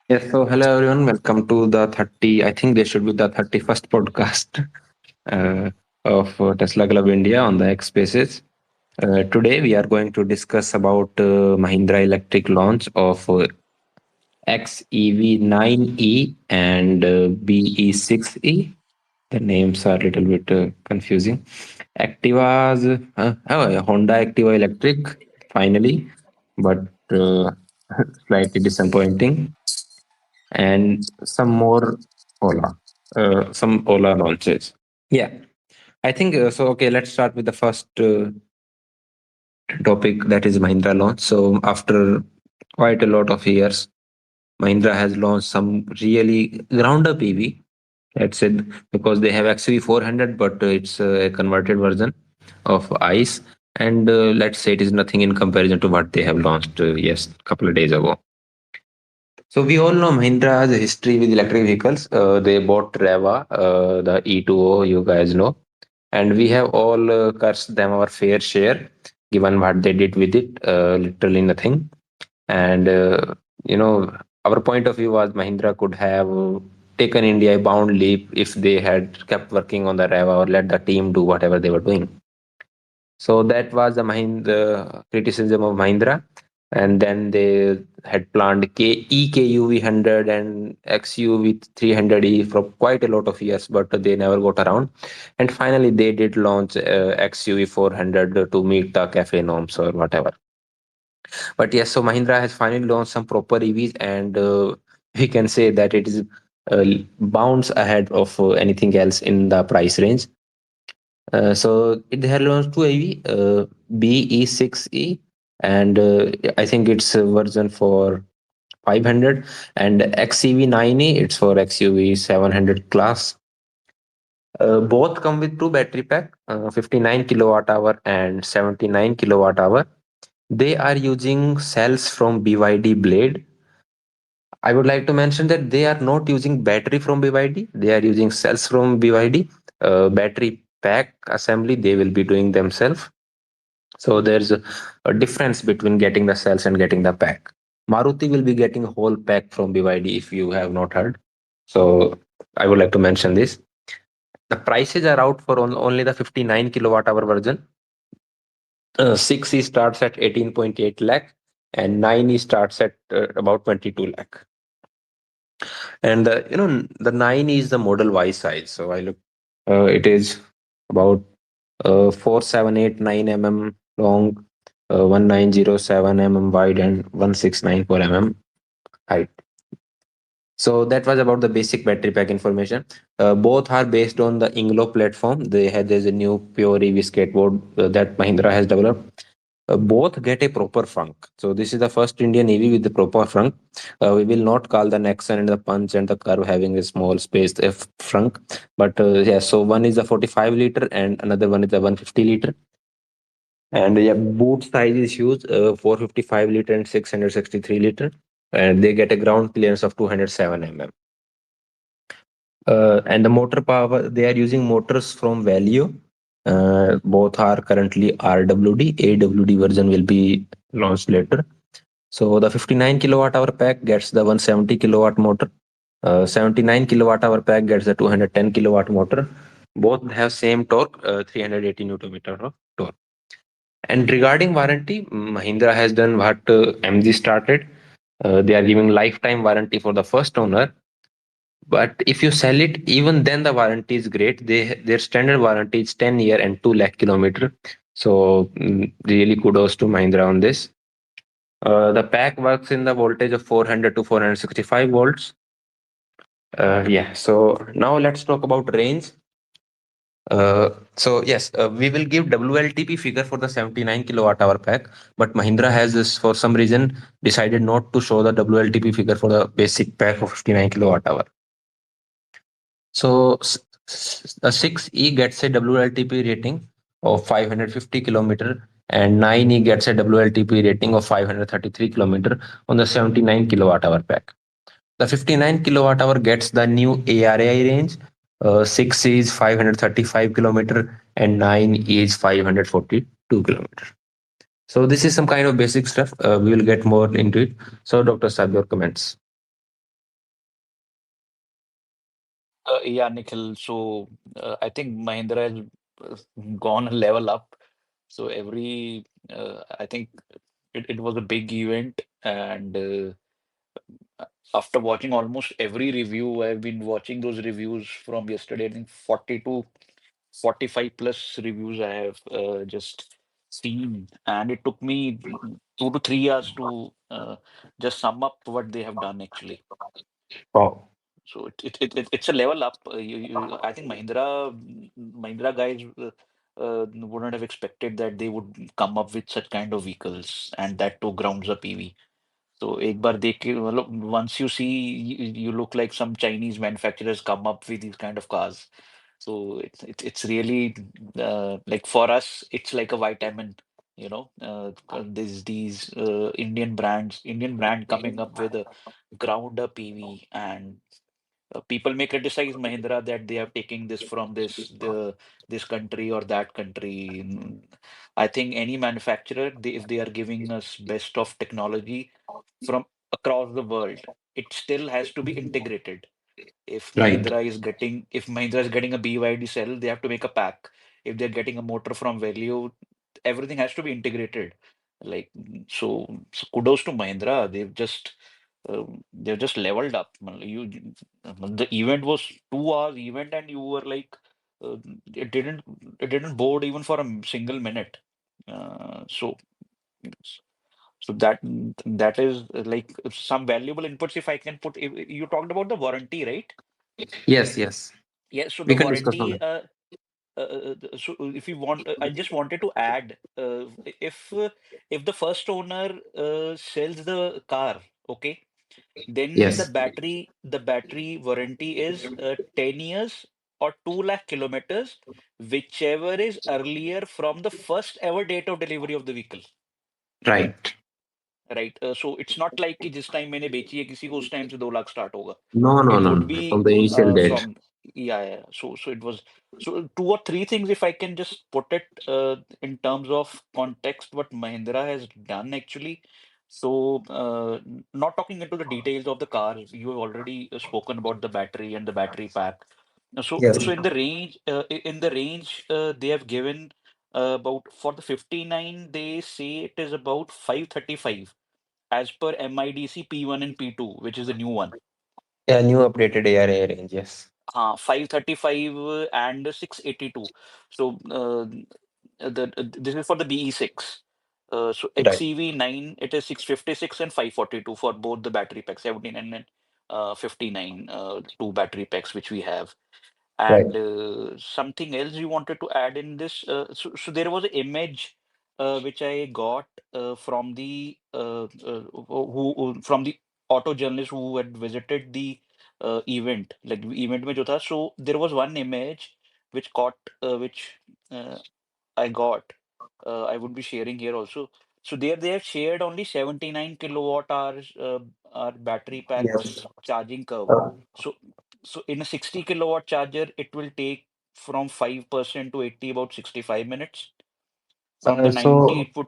Yes, so hello everyone, welcome to the 30, I think this should be the 31st podcast uh, of Tesla Club India on the X Spaces. Today we are going to discuss about Mahindra Electric launch of XEV9E and BE6E. The names are a little bit confusing. Activa's Honda Activa Electric finally, but uh, slightly disappointing, and some Ola launches. Yeah, I think so. Okay, let's start with the first topic, that is Mahindra launch. So after quite a lot of years, Mahindra has launched some really ground up EV. That's it, because they have XUV 400, but it's a converted version of ICE, and let's say it is nothing in comparison to what they have launched yes, couple of days ago. So we all know Mahindra has a history with electric vehicles. They bought Reva, the E2O, you guys know, and we have all cursed them our fair share, given what they did with it, literally nothing. And our point of view was Mahindra could have taken India a bound leap if they had kept working on the Reva or let the team do whatever they were doing. So that was the Mahindra criticism of Mahindra, and then they had planned EKUV 100 and XUV 300E for quite a lot of years, but they never got around. And finally, they did launch XUV 400 to meet the cafe norms or whatever. But yes, so Mahindra has finally launched some proper EVs, and we can say that it is bounds ahead of anything else in the price range. So it had launched two AV, BE6E, and I think it's a version for 500, and XCV9E, it's for XUV 700 class. Both come with two battery pack, 59 kilowatt hour and 79 kilowatt hour. They are using cells from BYD Blade. I would like to mention that they are not using battery from BYD. They are using cells from BYD. Battery pack assembly they will be doing themselves. So there's a difference between getting the cells and getting the pack. Maruti will be getting a whole pack from BYD if you have not heard. So I would like to mention this. The prices are out for only the 59 kilowatt hour version. 6E starts at 18.8 lakh and 9E starts at about 22 lakh. And the 9 is the model Y size. So I look, it is about 4789 mm long, 1907 mm wide, and 1694 mm height. So that was about the basic battery pack information. Both are based on the Inglo platform. There's a new pure EV skateboard that Mahindra has developed. Both get a proper frunk. So this is the first Indian EV with the proper frunk. We will not call the Nexon and the Punch and the Curve having a small space frunk, but yeah. So one is a 45 liter and another one is a 150 liter. And yeah, boot size is huge, 455 liter and 663 liter, and they get a ground clearance of 207 mm. And the motor power, they are using motors from Valeo. Both are currently RWD. AWD version will be launched later. So the 59 kilowatt hour pack gets the 170 kilowatt motor. 79 kilowatt hour pack gets the 210 kilowatt motor. Both have same torque, 380 newton meter of torque. And regarding warranty, Mahindra has done what MG started. They are giving lifetime warranty for the first owner, but if you sell it, even then the warranty is great. Their standard warranty is 10 year and 2 lakh kilometer. So really kudos to Mahindra on this. The pack works in the voltage of 400 to 465 volts. Yeah. So now let's talk about range. So yes, we will give WLTP figure for the 79 kilowatt hour pack, but Mahindra has this for some reason decided not to show the WLTP figure for the basic pack of 59 kilowatt hour. So the 6E gets a WLTP rating of 550 kilometer, and 9E gets a WLTP rating of 533 kilometer on the 79 kilowatt hour pack. The 59 kilowatt hour gets the new ARAI range. 6 is 535 kilometer and 9 is 542 kilometer. So this is some kind of basic stuff. We will get more into it. So Dr. Saab, your comments. Yeah, Nikhil. So I think Mahindra has gone a level up. So I think it was a big event, and after watching almost every review, I've been watching those reviews from yesterday. I think 40 to 45 plus reviews I have just seen, and it took me 2 to 3 hours to just sum up what they have done actually. Wow. So it's a level up. I think Mahindra guys wouldn't have expected that they would come up with such kind of vehicles, and that too grounds up EV. So एक बार देख के मतलब once you see, you look like some Chinese manufacturers come up with these kind of cars. So it's really like for us, it's like a vitamin, these Indian brand coming up with a ground up EV, and people may criticize Mahindra that they are taking this from this country or that country. I think any manufacturer, if they are giving us best of technology from across the world, it still has to be integrated. Right. If Mahindra is getting a BYD cell, they have to make a pack. If they're getting a motor from Value, everything has to be integrated. So kudos to Mahindra. They've just leveled up. The event was 2 hours event, and you were like, uh, it didn't it didn't board even for a single minute. So that is like some valuable inputs. If I can put, if, you talked about the warranty, right? Yes, yes. Yeah. So We the can discuss on warranty. that. So if you want, I just wanted to add, if if the first owner sells the car, okay, then Yes. the battery warranty is 10 years or 2 lakh kilometers, whichever is earlier from the first ever date of delivery of the vehicle. Right. Right so it's not like कि जिस time मैंने बेची है किसी को उस time से 2 lakh start होगा No, no, it no, would no. be From the initial date. from so it was so two or three things if I can just put it in terms of context what Mahindra has done actually. So not talking into the details of the car, you have already spoken about the battery and the battery pack. So Yes. in the range they have given about for the 59 they say it is about 535 as per MIDC P1 and P2, which is the new one. Yeah, new updated ARA range. Yes. 535 and 682. So this is for the BE6. So Right. XEV9, it is 656 and 542 for both the battery packs, 79 and 59, two battery packs which we have. Right. And something else you wanted to add in this? So there was an image which I got from the from the auto journalist who had visited the event, like event में जो था. So there was one image which uh, I got. I would be sharing here also. So there they have shared only 79 kilowatt hours our battery Yes. packs charging curve. Uh, So so in a 60 kilowatt charger, it will take from 5% to 80 about 65 minutes. From the 90, so it would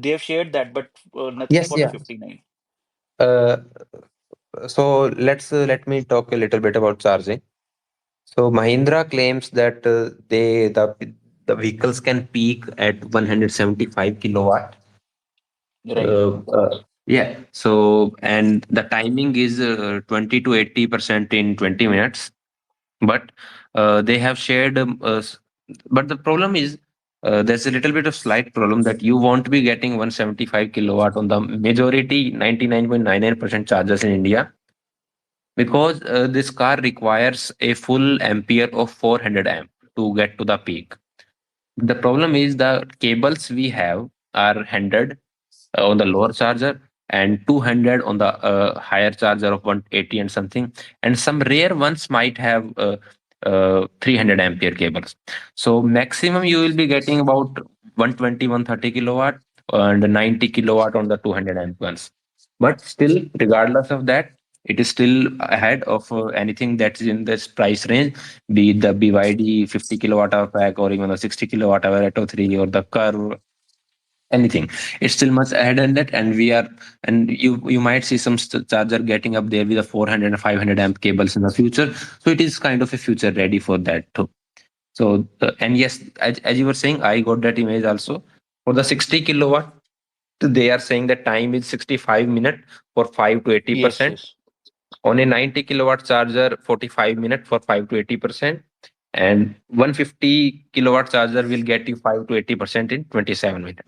they have shared that, but nothing yes, for the yeah. 59. Uh, so let me talk a little bit about charging. So Mahindra claims that the vehicles can peak at 175 kilowatt. Right. Yeah. So and the timing is 20 to 80% in 20 minutes. But they have shared. But the problem is there's a little bit of slight problem that you won't be getting 175 kilowatt on the majority 99.99% chargers in India because this car requires a full ampere of 400 amp to get to the peak. The problem is the cables we have are 100 on the lower charger and 200 on the higher charger of 180 and something, and some rare ones might have 300 ampere cables. So maximum you will be getting about 120 130 kilowatt and 90 kilowatt on the 200 amp ones, but still regardless of that it is still ahead of anything that's in this price range, be it the BYD 50 kilowatt hour pack or even the 60 kilowatt hour Atto 3 or the curve. anything. It's still much ahead than that, and we are, and you might see some charger getting up there with a 400 and 500 amp cables in the future. So it is kind of a future ready for that too. So and yes, as you were saying, I got that image also for the 60 kilowatt. They are saying the time is 65 minutes for 5 to Yes, 80%. yes. On a 90 kilowatt charger, 45 minutes for 5 to 80%. And 150 kilowatt charger will get you 5 to 80% in 27 minutes.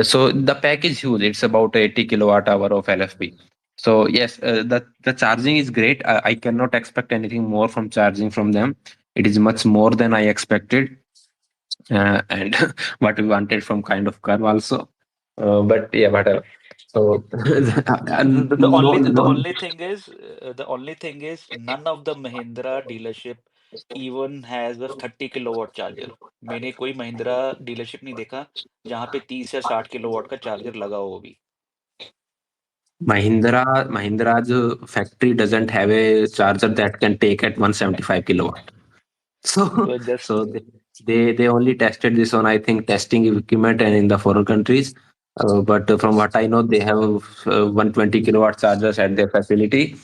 So the pack is huge. It's about 80 kilowatt hour of LFP. So yes, the charging is great. I cannot expect anything more from charging from them. It is much more than I expected, and what we wanted from kind of curve also. But yeah, whatever. So no, The no. only thing is none of the Mahindra dealership even has a 30 kilowatt charger. मैंने कोई Mahindra dealership नहीं देखा जहाँ पे 30 या 60 kilowatt का charger लगा हो भी. Mahindra's factory doesn't have a charger that can take at 175 kilowatt. So So just so they only tested this on, I think, testing equipment and in the foreign countries. But from what I know, they have 120 kilowatt chargers at their facility.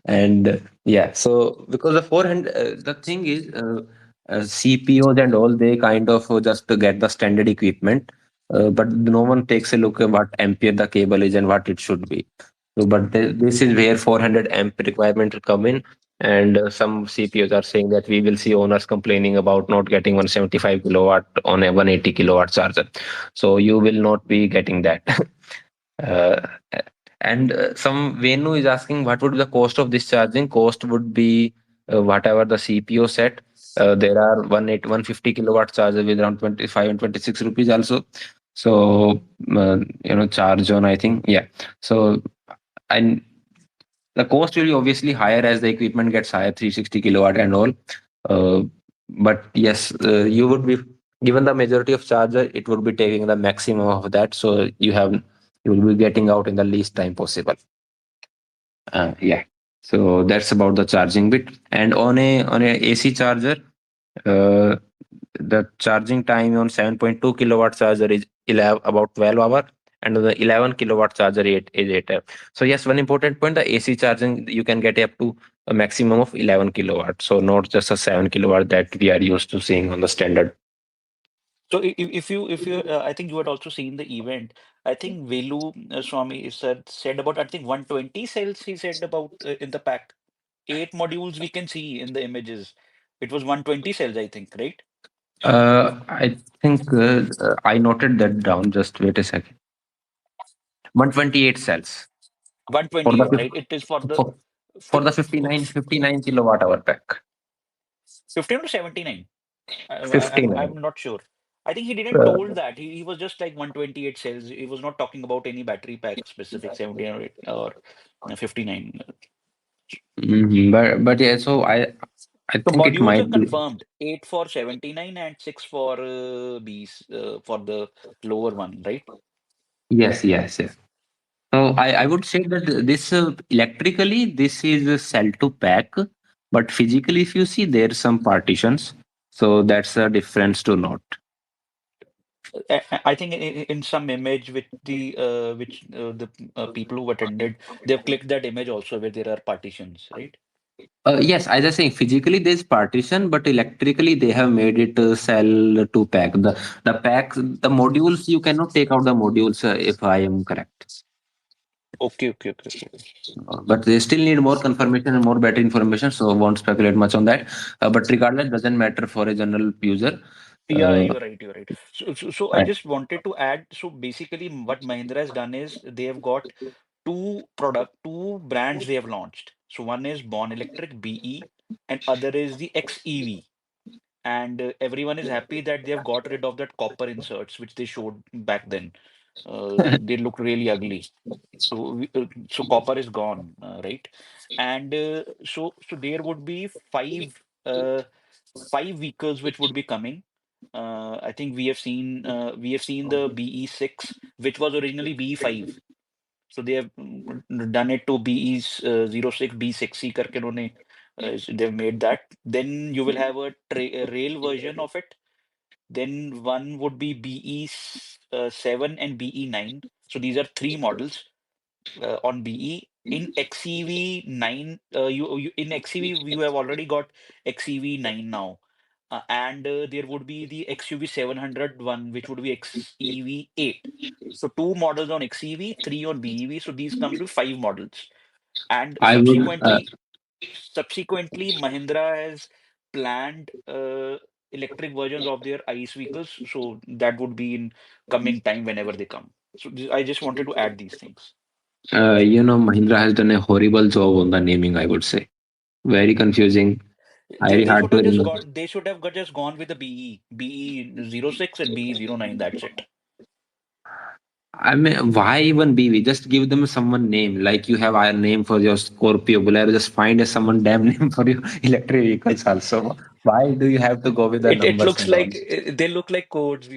And yeah, so because the 400, the thing is, CPOs and all, they kind of just get the standard equipment, but no one takes a look at what ampere the cable is and what it should be. So, but this is where 400 amp requirement will come in, and some CPOs are saying that we will see owners complaining about not getting 175 kilowatt on a 180 kilowatt charger. So you will not be getting that. uh, and some Venu is asking what would be the cost of this charging. Cost would be whatever the CPO set. There are 150 kilowatt charger with around 25 and 26 rupees also. So charge on, I think, yeah. So and the cost will be obviously higher as the equipment gets higher, 360 kilowatt and all. Uh, but yes, you would be given the majority of charger, it would be taking the maximum of that. So you will be getting out in the least time possible. Yeah. So that's about the charging bit. And on a AC charger, uh, the charging time on 7.2 kilowatt charger is 11, about 12 hour, and on the 11 kilowatt charger is 8 hour. So yes, one important point, the AC charging you can get up to a maximum of 11 kilowatt. So not just a 7 kilowatt that we are used to seeing on the standard. so if you I think you had also seen the event. I think Velu Swami said about I think 120 cells he said about in the pack. 8 modules we can see in the images. It was 120 cells, I think, right? I think I noted that down. Just wait a second. 128 cells for the 128, right? It is for the for, for the 59 kilowatt hour pack. 15 to 79. I'm 59. not sure. I think he didn't told that. He was just like 128 cells. He was not talking about any battery pack specific 79 or 59. But yeah, so I So think it modules are might be. confirmed. 8 for 79 and 6 for Bs for the lower one, right? Yes, yes, yes. So I would say that this electrically this is a cell to pack, but physically if you see there's some partitions, so that's a difference to note. I think in some image with the which the people who attended, they've clicked that image also where there are partitions, right? Yes, as I was saying, physically there's partition, but electrically they have made it cell to pack. The packs, the modules, you cannot take out the modules if I am correct. Okay, okay, okay, okay. But they still need more confirmation and more better information, so won't speculate much on that. But regardless, doesn't matter for a general user. Yeah, Uh, you're right. You're right. So I I- just wanted to add. So basically, what Mahindra has done is they have got two brands they have launched. So one is Born Electric BE, and other is the XEV. And everyone is happy that they have got rid of that copper inserts which they showed back then. They look really ugly. So copper is gone, right? And so there would be five vehicles which would be coming. I think we have seen the BE6, which was originally BE5. So they have done it to BE's 06 B6C करके they've made that. Then you will have a rail version of it. Then one would be BE7 and BE9. So these are three models on BE. In XEV 9, in XEV you have already got XEV 9 now, and there would be the XUV 700 one, which would be XEV 8. So two models on XEV, three on BEV. So these come to five models, and I would. subsequently, Mahindra has planned electric versions of their ICE vehicles. So that would be in coming time whenever they come. So I just wanted to add these things. Mahindra has done a horrible job on the naming, I would say. Very confusing, very They hard should to have just remember. gone. They should have just gone with the BE06 and BE09. That's it. I mean, why even BV? Just give them someone name. Like you have a name for your Scorpio, Bolero. Just find a someone damn name for your electric vehicles also. Why do you have to go with the It numbers looks and all? like they look like codes.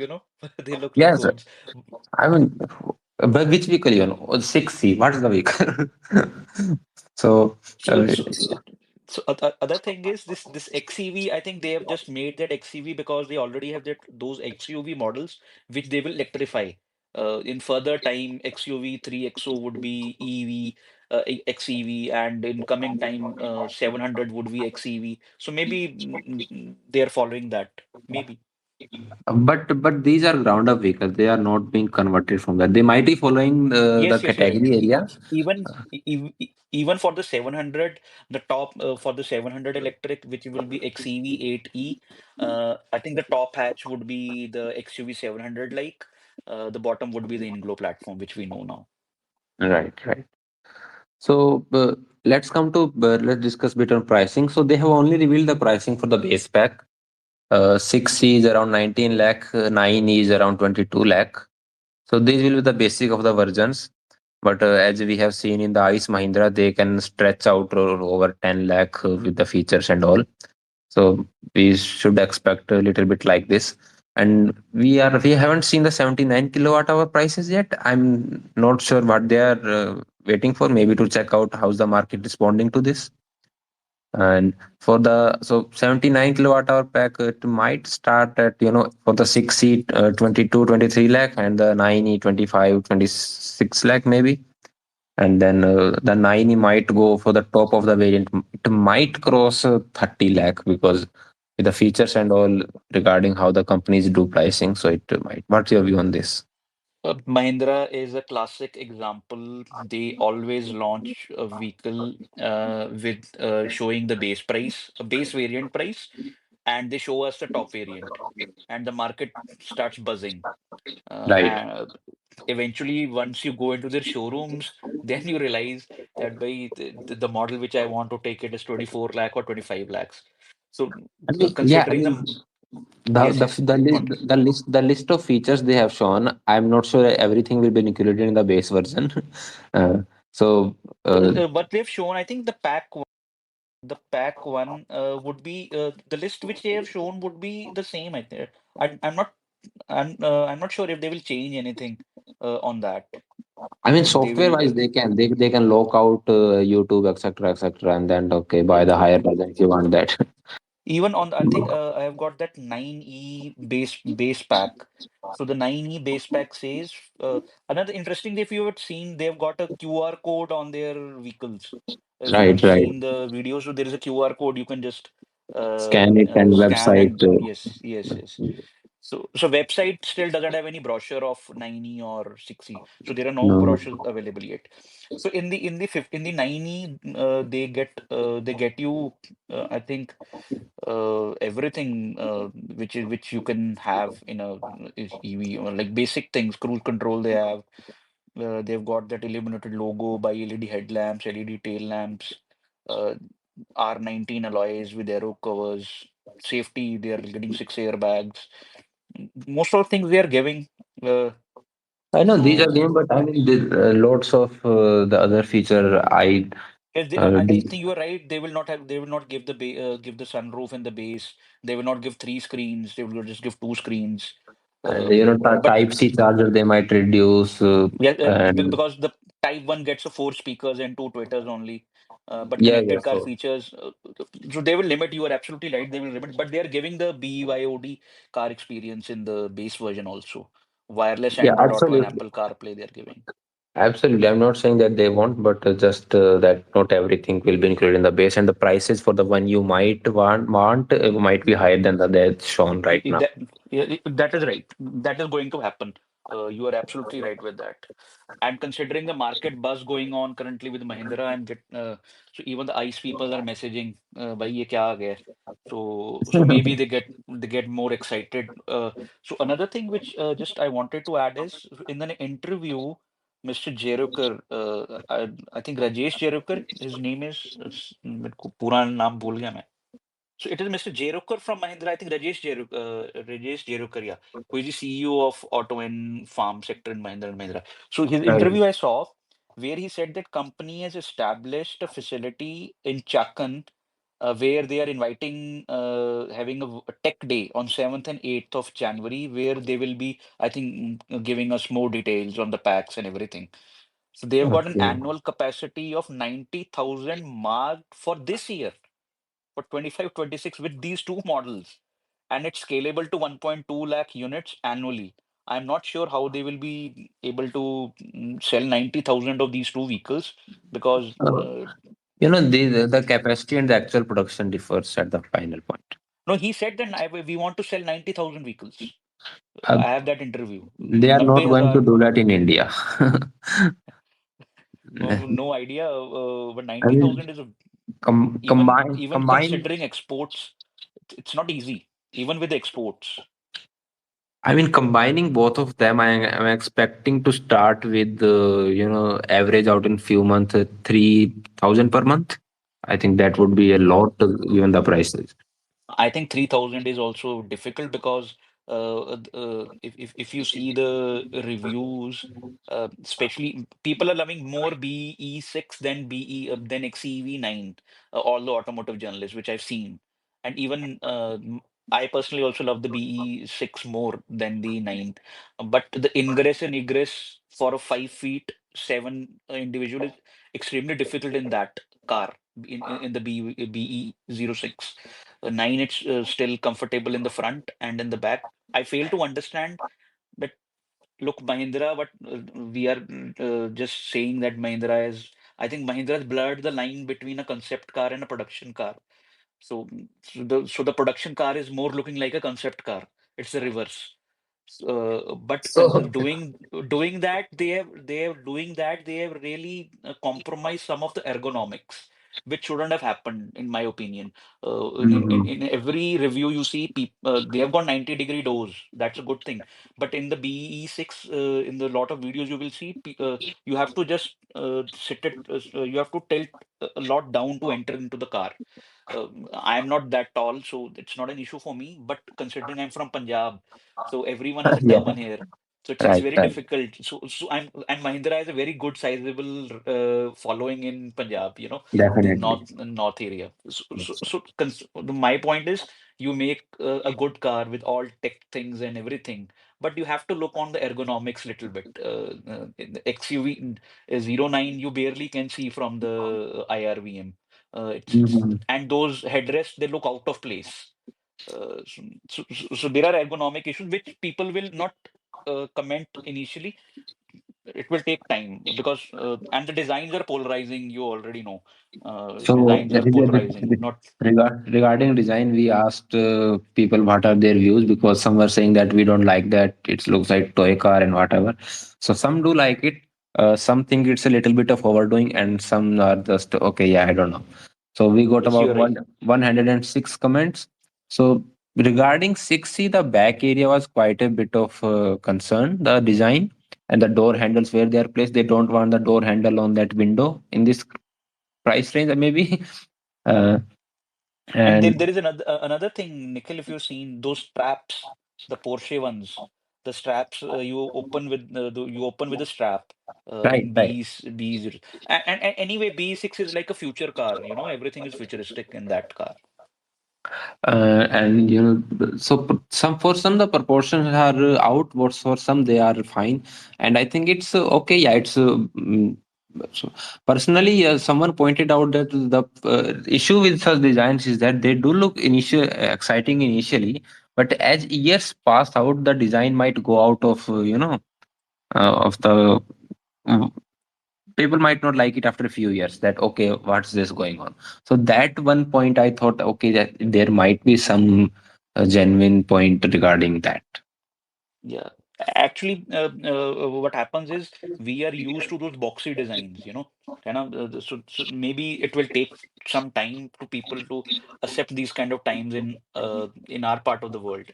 They look like Yes, codes. I mean, but which vehicle you know? 6C. What is the vehicle? so, So, uh, so, so other thing is this XEV. I think they have just made that XEV because they already have those XUV models which they will electrify. In further time, XUV 3XO would be EV, XEV, and in coming time, 700 would be XEV. So maybe they are following that. Maybe. but these are ground up vehicles. They are not being converted from that. They might be following the Yes, yes, yes. category area. Even for the 700, the top for the 700 electric, which will be XEV 8E, I think the top hatch would be the XUV 700 like. The bottom would be the Inglo platform, which we know now. Right, right. So let's discuss bit on pricing. So they have only revealed the pricing for the base pack. 6C is around 19 lakh, 9E is around 22 lakh. So these will be the basic of the versions. But as we have seen in the ICE Mahindra, they can stretch out over 10 lakh with the features and all. So we should expect a little bit like this. And we haven't seen the 79 kilowatt hour prices yet. I'm not sure what they are waiting for. Maybe to check out how's the market responding to this. And for the 79 kilowatt hour pack, it might start at for the 6 seat 22 23 lakh, and the 9E 25 26 lakh maybe. And then the 9E might go for the top of the variant. It might cross 30 lakh because with the features and all regarding how the companies do pricing. So it might. What's your view on this? Mahindra is a classic example. They always launch a vehicle with showing the base price, a base variant price, and they show us the top variant, and the market starts buzzing. Right. And eventually, once you go into their showrooms, then you realize that by the model which I want to take it is 24 lakh or 25 lakhs. So, I mean, yeah, I considering mean, the the yes, the yes, the, go li- on. the list of features they have shown. I'm not sure everything will be included in the base version. uh, so What they've shown, I think the pack one would be the list which they have shown would be the same. I think I'm not sure if they will change anything on that. I mean, They software will wise, they can lock out YouTube, etc., etc., and then okay, buy the uh, higher version if you want that. even on I think I have got that 9E base pack. So the 9E base pack says another interesting, if you have seen, they've got a QR code on their vehicles. If you Right, have right. seen the video, so there is a QR code you can just Scan it and scan, website. and yes, yes, yes. So website still doesn't have any brochure of 9E or 6E. So there are no No. brochures available yet. So in the 9E, they get you I think everything which you can have in a EV, or like basic things, cruise control they have. They've got that illuminated logo by LED headlamps, LED tail lamps, uh, R19 alloys with aero covers. Safety, they are getting six airbags. Most of the things they are giving. Uh, I know these are so game, but I mean, lots of the other feature yes, uh, I de- think you are right. They will not give give the sunroof in the base. They will not give three screens. They will just give two screens. and Uh, but Type C charger they might reduce, yeah, and because the Type 1 gets a four speakers and two tweeters only. But Yeah, yeah. connected car So features, so they will limit. You are absolutely right. They will limit, but they are giving the BYOD car experience in the base version also. Wireless yeah, Android Auto and absolutely. Apple CarPlay they're giving. Absolutely. I'm not saying that they won't, but just that not everything will be included in the base, and the prices for the one you might want might be higher than the that's shown right now. That, yeah, that is right. That is going to happen. You are absolutely right with that. And considering the market buzz going on currently with Mahindra, so even the ICE people are messaging, "Bhai, ye kya aa gaya?" So maybe they get more excited. So another thing which just I wanted to add is in an interview, Mr. Jerukar, I think Rajesh Jerukar, his name is, मेरे को पूरा नाम भूल गया मैं. So it is Mr. Jerukar from Mahindra. I think Rajesh Jerukar, yeah, who is the CEO of Auto and Farm sector in Mahindra and Mahindra. So his Right. interview I saw where he said that company has established a facility in Chakan where they are having a tech day on 7th and 8th of January, where they will be, I think, giving us more details on the packs and everything. So they've got an Okay. annual capacity of 90,000 marked for this year for 25-26 with these two models, and it's scalable to 1.2 lakh units annually. I'm not sure how they will be able to sell 90,000 of these two vehicles because Uh, the capacity and the actual production differs at the final point. no, he said that we want to sell 90,000 vehicles. Uh, I have that interview. they are not going to 90,000, do that in India. no idea, but I mean, 90,000 is even combine even combine. considering exports, it's not easy, even with exports. I mean, combining both of them, I'm expecting to start with average out in few months 3,000 per month. I think that would be a lot given the prices. I think 3,000 is also difficult because if you see the reviews, especially people are loving more BE6 than XEV9, all the automotive journalists which I've seen, and even I personally also love the BE6 more than the 9. But the ingress and egress for a 5 feet 7 individual is extremely difficult in that car in the BE06. 9, it's still comfortable in the front and in the back. I fail to understand that. Look, Mahindra, but we are just saying that Mahindra is. I think Mahindra has blurred the line between a concept car and a production car. So the production car is more looking like a concept car. It's the reverse. But So, doing that, they have really compromised some of the ergonomics, which shouldn't have happened, in my opinion. mhm. In every review you see, they have got 90-degree doors. That's a good thing. But in the BE6, in the lot of videos you will see, you have to just you have to tilt a lot down to enter into the car. I'm not that tall, so it's not an issue for me. But considering I'm from Punjab, so everyone has a Yeah, turban here. So it's right, very right. difficult. So and Mahindra has a very good sizable following in Punjab, the Definitely. north area. My point is, you make a good car with all tech things and everything, but you have to look on the ergonomics little bit. In the XUV 09, you barely can see from the IRVM. It's Mhm. and those headrests, they look out of place. So there are ergonomic issues which people will not comment initially. It will take time because and the designs are polarizing. You already know, So, designs are polarizing. Not regarding design, we asked people what are their views because some were saying that we don't like that. It looks like toy car and whatever. So some do like it. Some think it's a little bit of overdoing, and some are just okay. Yeah, I don't know. So we got yes, about you're right. 106 comments. So regarding 6C, the back area was quite a bit of concern. The design and the door handles where they are placed. They don't want the door handle on that window in this price range, maybe. Uh, And and there is another thing, Nikhil, if you've seen those straps, the Porsche ones, the straps you open with a strap right, in right. B0. And anyway, B6 is like a future car, everything is futuristic in that car. And so some for some the proportions are out, but for some they are fine. And I think it's okay. Yeah, it's So personally, someone pointed out that the issue with such designs is that they do look exciting initially, but as years pass out, the design might go out of of the people might not like it after a few years. That okay, what's this going on? So that one point I thought, okay, that there might be some genuine point regarding that. Yeah. Actually, what happens is we are used to those boxy designs, you know, kind of. So maybe it will take some time to people to accept these kind of times in our part of the world.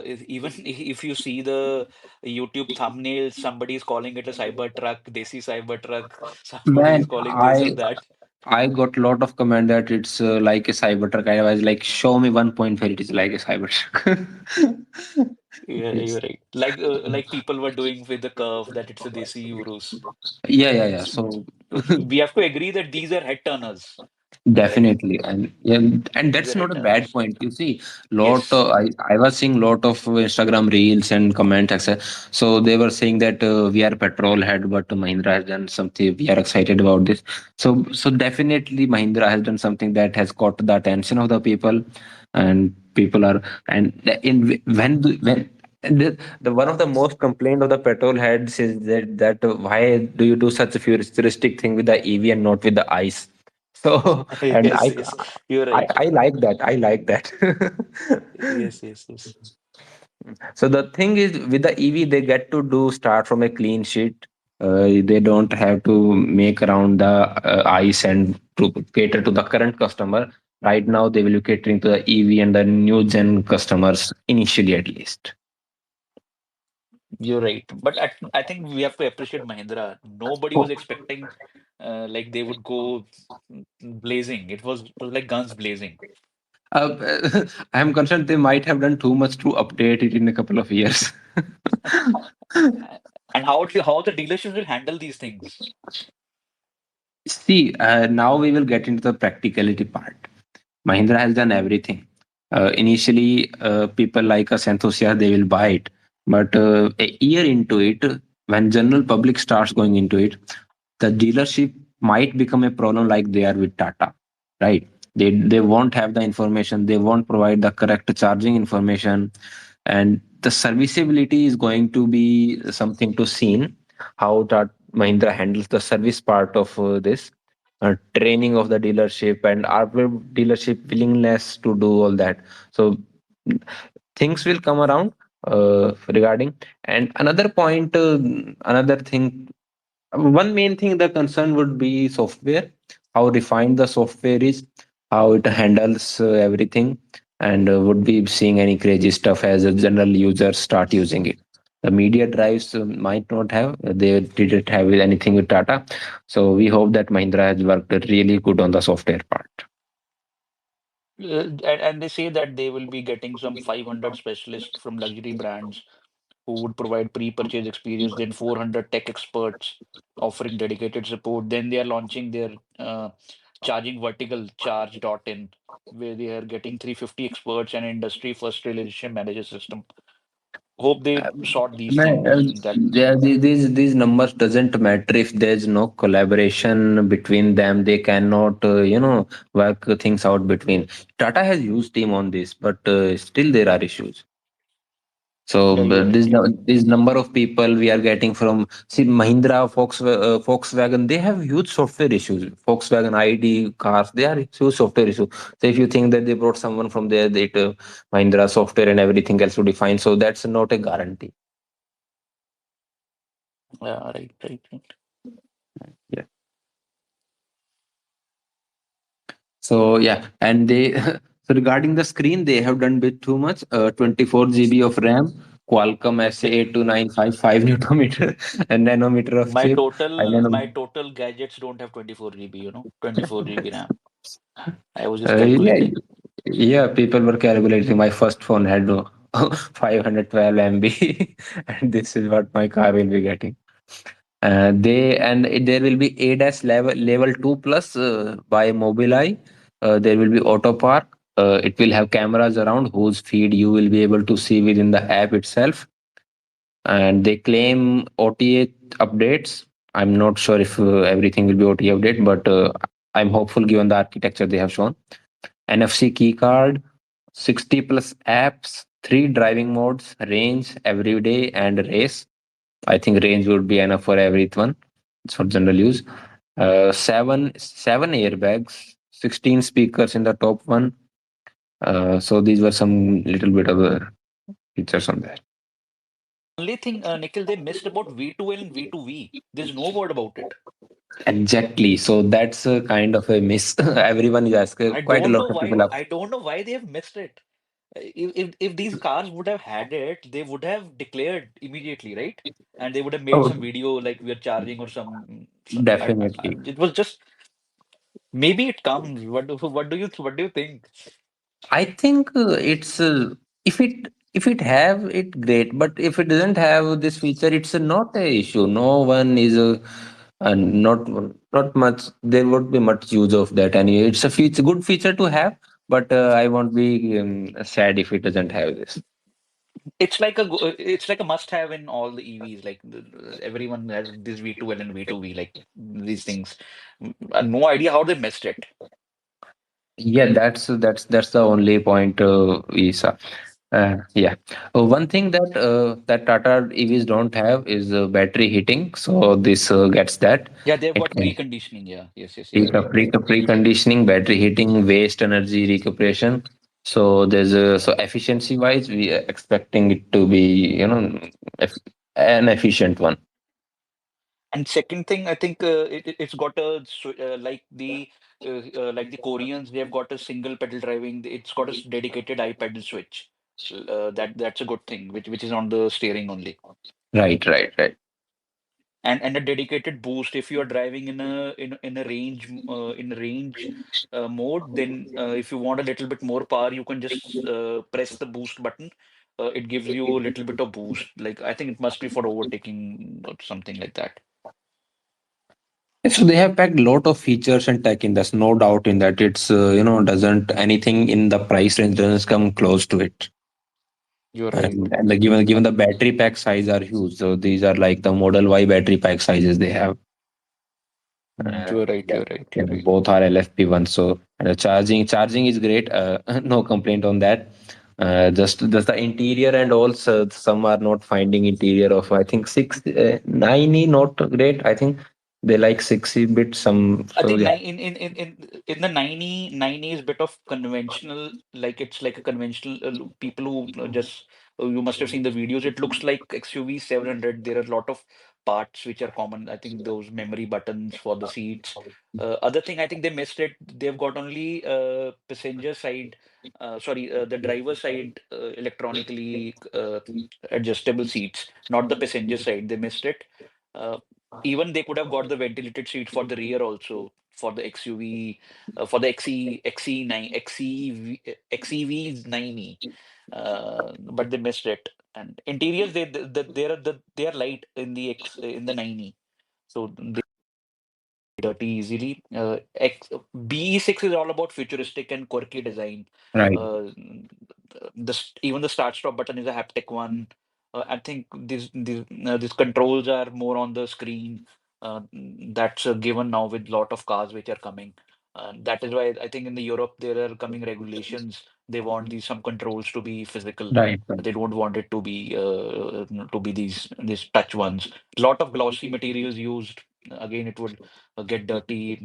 Even if you see the YouTube thumbnail, somebody is calling it a cyber truck, desi cyber truck. Somebody is Man, calling this I and that. I got a lot of comment that it's like a cyber truck. I was like, show me one point where it is like a cyber truck. Yeah, you're It's right. Like people were doing with the curve that it's a desi Euros. yeah, yeah, yeah. So, So so we have to agree that these are head turners, right? definitely, and yeah, and These that's are not head a bad turners. point. You see, Yes. I was seeing lot of Instagram reels and comments, etc. So they were saying that we are petrol head, but Mahindra has done something. We are excited about this. So definitely Mahindra has done something that has caught the attention of the people, and people are and in when. The one of the most complaint of the petrol heads is that why do you do such a futuristic thing with the EV and not with the ICE? So, and Yes, yes. You're right. I like that. I like that. Yes, yes, yes. So the thing is, with the EV, they get to do start from a clean sheet. They don't have to make around the ice and to cater to the current customer. Right now, they will be catering to the EV and the new gen customers initially, at least. You're right. But I think we have to appreciate Mahindra. Nobody was expecting like they would go blazing. It was like guns blazing. I am concerned they might have done too much to update it in a couple of years. And how the dealerships will handle these things. See, now we will get into the practicality part. Mahindra has done everything. Initially, people like us enthusiasts they will buy it, but a year into it, when general public starts going into it, the dealership might become a problem like they are with Tata, right? They won't have the information, they won't provide the correct charging information, and the serviceability is going to be something to seen how that Mahindra handles the service part of this training of the dealership and our dealership willingness to do all that. So things will come around regarding. And another point, another thing, one main thing the concern would be software, how refined the software is, how it handles everything, and would be seeing any crazy stuff as a general user start using it. The media drives might not have, they didn't have anything with Tata. So we hope that Mahindra has worked really good on the software part. And they say that they will be getting some 500 specialists from luxury brands who would provide pre-purchase experience, then 400 tech experts offering dedicated support. Then they are launching their charging vertical charge.in, where they are getting 350 experts and industry first relationship manager system. Hope they sort these Man, things that these numbers doesn't matter if there's no collaboration between them. They cannot work things out between. Tata has used team on this, but still there are issues. So yeah, you're right. this number of people we are getting from see Mahindra, Volkswagen, they have huge software issues. Volkswagen ID cars, they are huge software issues. So if you think that they brought someone from there, that Mahindra software and everything else would be fine. So that's not a guarantee. Yeah, right, right, right. Yeah. So yeah, and they so regarding the screen, they have done bit too much. 24 GB of RAM, Qualcomm SA29555 newton and nanometer of My chip. And total then my total gadgets don't have 24 GB, 24 GB RAM. I was just yeah, calculating. yeah, people were calculating. My first phone had 512 MB, and this is what my car will be getting. There will be ADAS level 2 plus by Mobileye. There will be auto park. It will have cameras around whose feed you will be able to see within the app itself. And they claim OTA updates. I'm not sure if everything will be OTA update, but I'm hopeful given the architecture they have shown. NFC key card, 60 plus apps, three driving modes, range, everyday, and race. I think range would be enough for everyone. It's for general use. Seven airbags, 16 speakers in the top one. So these were some little bit of the features on there. Only thing, Nikhil, they missed about V2L and V2V. There's no word about it. Exactly. So that's a kind of a miss. Everyone is asking. Quite a lot of people are. I don't know why they have missed it. If these cars would have had it, they would have declared immediately, right? And they would have made some Oh, video like we are charging or some definitely. it was just maybe it comes. What do you think? I think it's if it have it great, but if it doesn't have this feature, it's not a issue. No one is not not much. There won't be much use of that anyway. It's a feature, good feature to have, but I won't be sad if it doesn't have this. It's like a must-have in all the EVs. Like everyone has this V2L and V2V, like these things. No idea how they missed it. Yeah, that's the only point we saw. Yeah. One thing that that Tata EVs don't have is battery heating. So this gets that. Yeah, they've It got can preconditioning. Yeah, yes, right. preconditioning, battery heating, waste energy recuperation. So there's so efficiency wise, we are expecting it to be eff- an efficient one. And second thing, I think it's got like the Koreans, they have got a single pedal driving. It's got a dedicated iPedal switch. That's a good thing, which is on the steering only. Right. And a dedicated boost. If you are driving in a range mode, then if you want a little bit more power, you can just press the boost button. It gives you a little bit of boost. Like I think it must be for overtaking or something like that. So they have packed a lot of features and tech in this. No doubt in that. It's doesn't anything in the price range doesn't come close to it. You're right. And the given the battery pack size are huge. So these are like the Model Y battery pack sizes they have. You're right. Yeah, You're right. yeah, You're right. both are LFP1. So charging is great. No complaint on that. Just the interior and also some are not finding interior of I think 9E not great. I think they like 6E bit some. I So think yeah, in the 90 is bit of conventional, like it's like a conventional people who just you must have seen the videos. It looks like XUV 700. There are a lot of parts which are common. I think those memory buttons for the seats. Other thing, I think they missed it. They've got only passenger side, the driver side electronically adjustable seats, not the passenger side. They missed it. Uh, Even they could have got the ventilated seat for the rear also for the XUV, for the XE9, XEV 9E, but they missed it. And interiors, they are light in the 9E, so they dirty easily. BE6 is all about futuristic and quirky design. right. Uh, Even the start stop button is a haptic one. I think these controls are more on the screen. That's given now with lot of cars which are coming. That is why I think in the Europe there are coming regulations. They want these some controls to be physical. Right. They don't want it to be these touch ones. Lot of glossy materials used. Again, it would get dirty.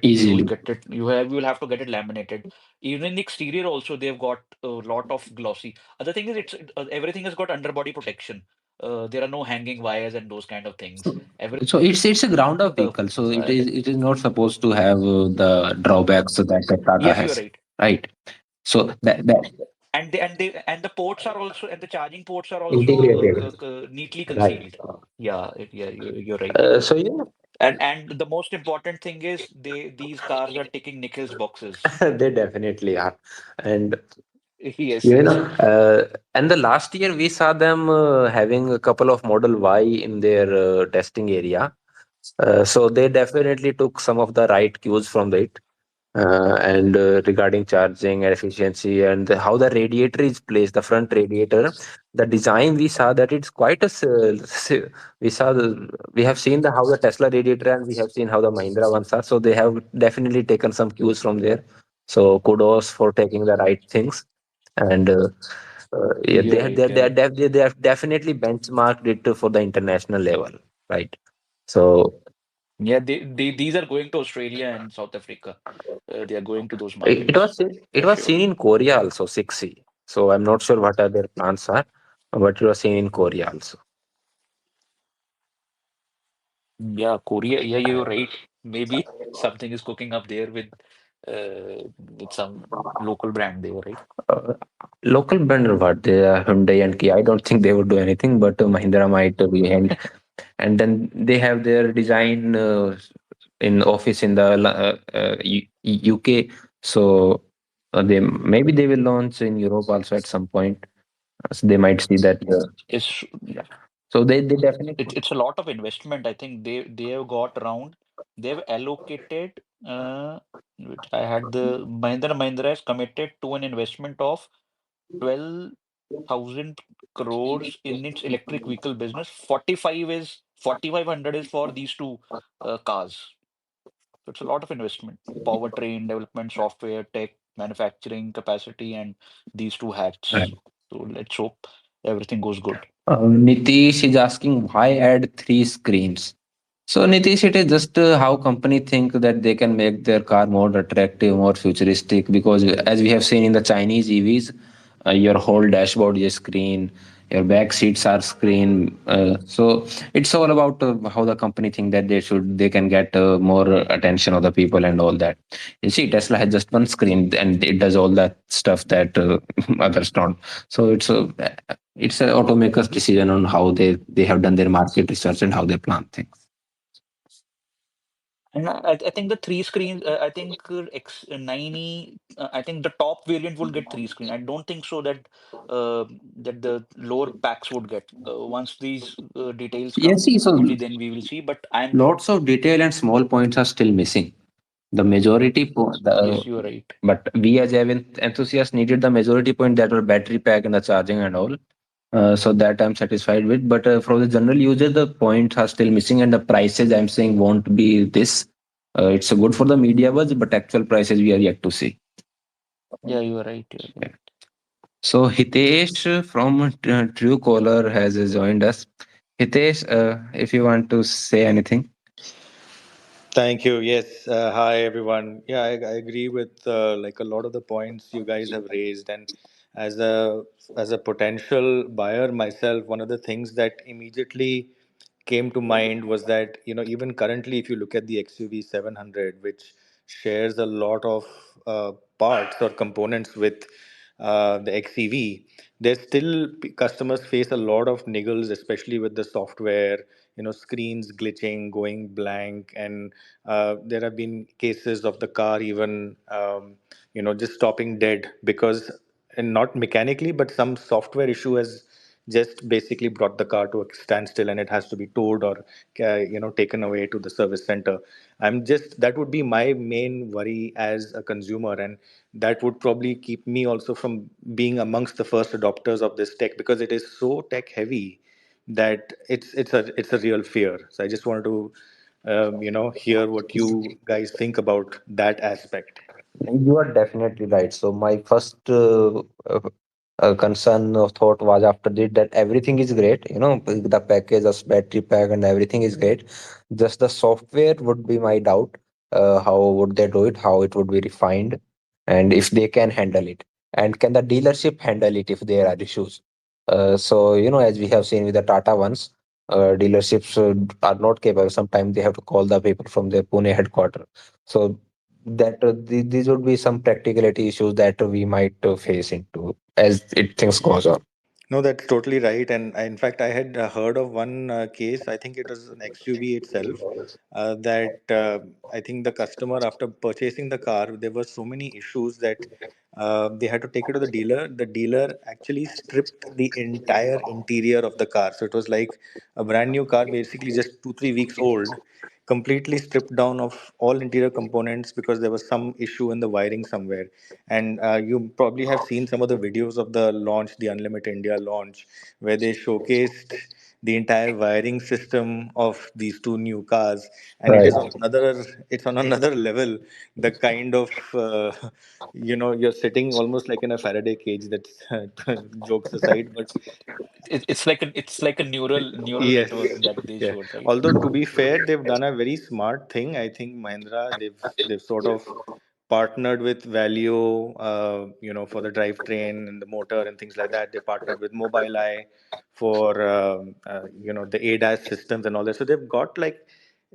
Easily. You will have to get it laminated. Even in the exterior also, they've got a lot of glossy. Other thing is, everything has got underbody protection. There are no hanging wires and those kind of things. So it's a ground up Uh, vehicle. So uh, it is not supposed to have the drawbacks that the Tata yes, you're has. right. Right. So that And the ports are also and the charging ports are also integrated. neatly Right. concealed. Yeah, you're right. So yeah, And the most important thing is these cars are ticking Nikhil's boxes. they definitely are. And Yes, you yes. know, and the last year we saw them having a couple of Model Y in their testing area. So they definitely took some of the right cues from it. And regarding charging and efficiency and how the radiator is placed, the front radiator, the design we saw that it's quite we saw we have seen how the Tesla did it, and we have seen how the Mahindra ones are. So they have definitely taken some cues from there. So kudos for taking the right things. And yeah, You're right. You're right. they have definitely benchmarked it for the international level, right? So Yeah, these are going to Australia and South Africa. They are going to those it markets it for was sure. seen in Korea also, 6C. So I'm not sure what are their plans are, but it was seen in Korea also. Yeah, Korea. Yeah, you're right. Maybe something is cooking up there with some local brand there, right? Uh, Local brand or what? They are Hyundai and Kia. I don't think they would do anything, but Mahindra might be behind. And then they have their design in office in the UK. So they maybe they will launch in Europe also at some point. So they might see that. It's Yeah. So they definitely. it's a lot of investment. I think they have got around they've allocated which I had the Mahindra has committed to an investment of 12,000 crores in its electric vehicle business. 4,500 is for these two cars. So it's a lot of investment. Powertrain development, software, tech, manufacturing capacity, and these two hats. So let's hope everything goes good. Nitish is asking why add three screens. So Nitish, it is just how company think that they can make their car more attractive, more futuristic. Because as we have seen in the Chinese EVs, your whole dashboard is screen, your back seats are screen. So it's all about how the company think that they can get more attention of the people and all that. You see, Tesla has just one screen and it does all that stuff that others don't. So it's a automaker's decision on how they have done their market research and how they plan things. And I think the three screens, I think X90, I think the top variant will get three screen. I don't think so that the lower packs would get. Once these details Yes, come, see, so only then we will see. But I'm, lots of detail and small points are still missing. The majority, yes, you are right. but we as enthusiasts needed the majority point that were battery pack and the charging and all. So that I'm satisfied with. But for the general user, the points are still missing, and the prices I'm saying won't be this. It's good for the media buzz, but actual prices we are yet to see. Yeah, you are right. You are right. So Hitesh from Truecaller has joined us. Hitesh, if you want to say anything. Thank you. Yes. Hi, everyone. Yeah, I agree with like a lot of the points you guys have raised. And as a potential buyer myself, one of the things that immediately came to mind was that even currently, if you look at the XUV 700, which shares a lot of parts or components with the XEV, there's still customers face a lot of niggles, especially with the software. Screens glitching, going blank, and there have been cases of the car even just stopping dead because, and not mechanically, but some software issue has just basically brought the car to a standstill and it has to be towed or taken away to the service center. That would be my main worry as a consumer, and that would probably keep me also from being amongst the first adopters of this tech because it is so tech heavy that it's a real fear. So I just wanted to hear what you guys think about that aspect. You are definitely right. So my first concern or thought was after that everything is great. The package, the battery pack, and everything is great. Just the software would be my doubt. How would they do it? How it would be refined, and if they can handle it, and can the dealership handle it if there are issues? So as we have seen with the Tata ones, dealerships are not capable. Sometimes they have to call the people from their Pune headquarters. So that these would be some practicality issues that we might face into as it things goes on. No, that's totally right. And in fact, I had heard of one case. I think it was an XUV itself. That I think the customer, after purchasing the car, there were so many issues that they had to take it to the dealer. The dealer actually stripped the entire interior of the car. So it was like a brand new car, basically just 2, 3 weeks old. completely stripped down of all interior components because there was some issue in the wiring somewhere. And you probably have seen some of the videos of the launch, the Unlimited India launch, where they showcased the entire wiring system of these two new cars, and it Right. is on another, it's on another level. The kind of you're sitting almost like in a Faraday cage. That's jokes aside, but It's like a neural yes, network that they yeah. showed, right? Although to be fair, they've done a very smart thing. I think Mahindra, they've sort of partnered with Valeo, for the drivetrain and the motor and things like that. They partnered with Mobileye for the ADAS systems and all that. So they've got like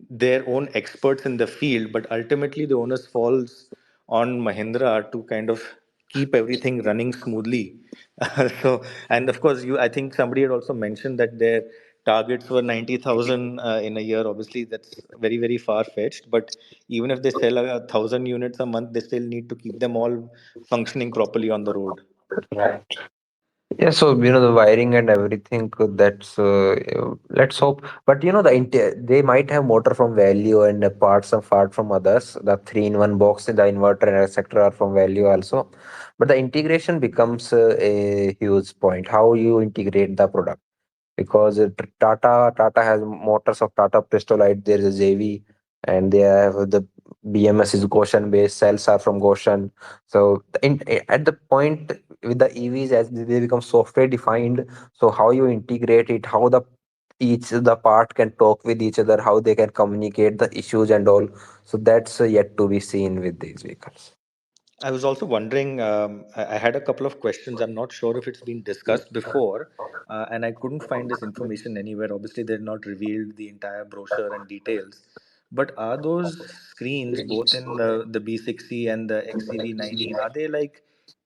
their own experts in the field, but ultimately the onus falls on Mahindra to kind of keep everything running smoothly. So, and of course, I think somebody had also mentioned that their targets were 90,000 in a year. Obviously, that's very, very far fetched. But even if they sell 1,000 units a month, they still need to keep them all functioning properly on the road. Right. Yeah, so the wiring and everything. That's let's hope. But they might have motor from Value and parts of part from others. The three-in-one box, the inverter and etc. are from Value also. But the integration becomes a huge point. How you integrate the product, because Tata has motors of Tata Prestolite. There is a JV, and they have the BMS is Goshen based. Cells are from Goshen. So at the point with the EVs, as they become software defined, so how you integrate it, how the part can talk with each other, how they can communicate the issues and all. So that's yet to be seen with these vehicles. I was also wondering, I had a couple of questions. I'm not sure if it's been discussed before, and I couldn't find this information anywhere. Obviously, they've not revealed the entire brochure and details. But are those screens, both in the B60 and the XCV90, are they like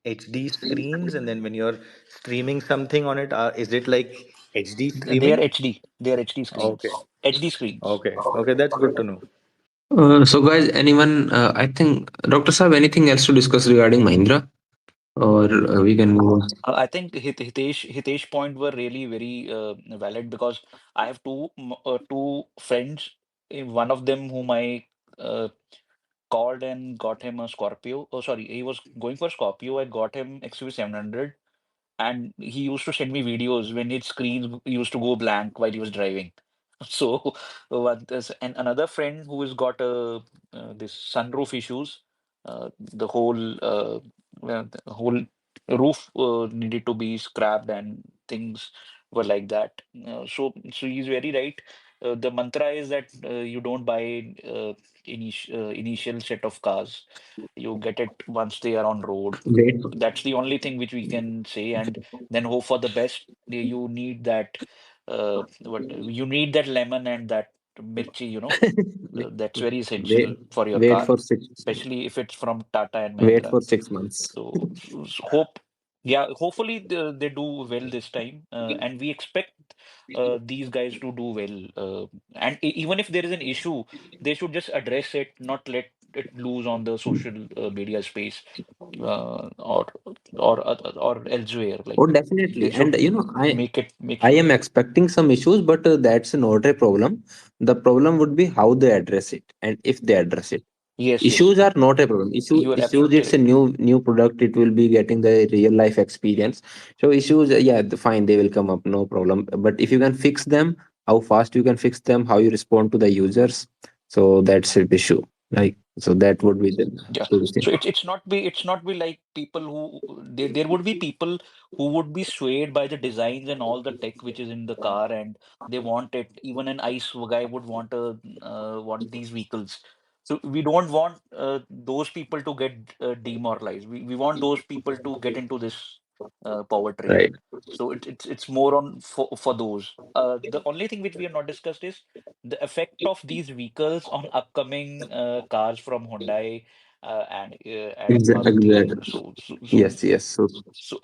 HD screens? And then when you're streaming something on it, is it like HD They are streaming? HD. They are HD Okay, screens. HD screens. okay, that's good to know. So guys, anyone? I think Dr. Saab, anything else to discuss regarding Mahindra, or we can move on? I think Hitesh point were really very valid because I have two friends. One of them whom I uh, called and got him a Scorpio. Oh, sorry, he was going for Scorpio. I got him XUV 700, and he used to send me videos when his screens used to go blank while he was driving. So, and another friend who has got this sunroof issues, the whole roof needed to be scrapped and things were like that. So he's very right. The mantra is that you don't buy initial set of cars. You get it once they are on road. Wait. That's the only thing which we can say, and then hope for the best. You need that what you need that lemon and that mirchi, wait, that's very essential wait for your wait car, for six. especially if it's from Tata and Wait Mahindra. for 6 months. So hope, yeah, hopefully they do well this time, and we expect these guys to do well. And even if there is an issue, they should just address it, not let it loose on the social media space, or elsewhere. Oh, Like they definitely. And should make I sure. am expecting some issues, but that's not a problem. The problem would be how they address it, and if they address it. Yes, yes, Issues are not a problem. you are Issues, absolutely it's a right. new product. It will be getting the real life experience. So issues, yeah, fine, they will come up, no problem. But if you can fix them, how fast you can fix them, how you respond to the users, so that's an issue. Like, so that would be the Yeah. good thing. So it's not be like people who there would be people who would be swayed by the designs and all the tech which is in the car, and they want it. Even an ICE guy would want these vehicles. So we don't want those people to get demoralized. We want those people to get into this powertrain. Right. So it's more on for those. The only thing which we have not discussed is the effect of these vehicles on upcoming cars from Hyundai and Maruti. Exactly. So, so, so, Yes, yes. So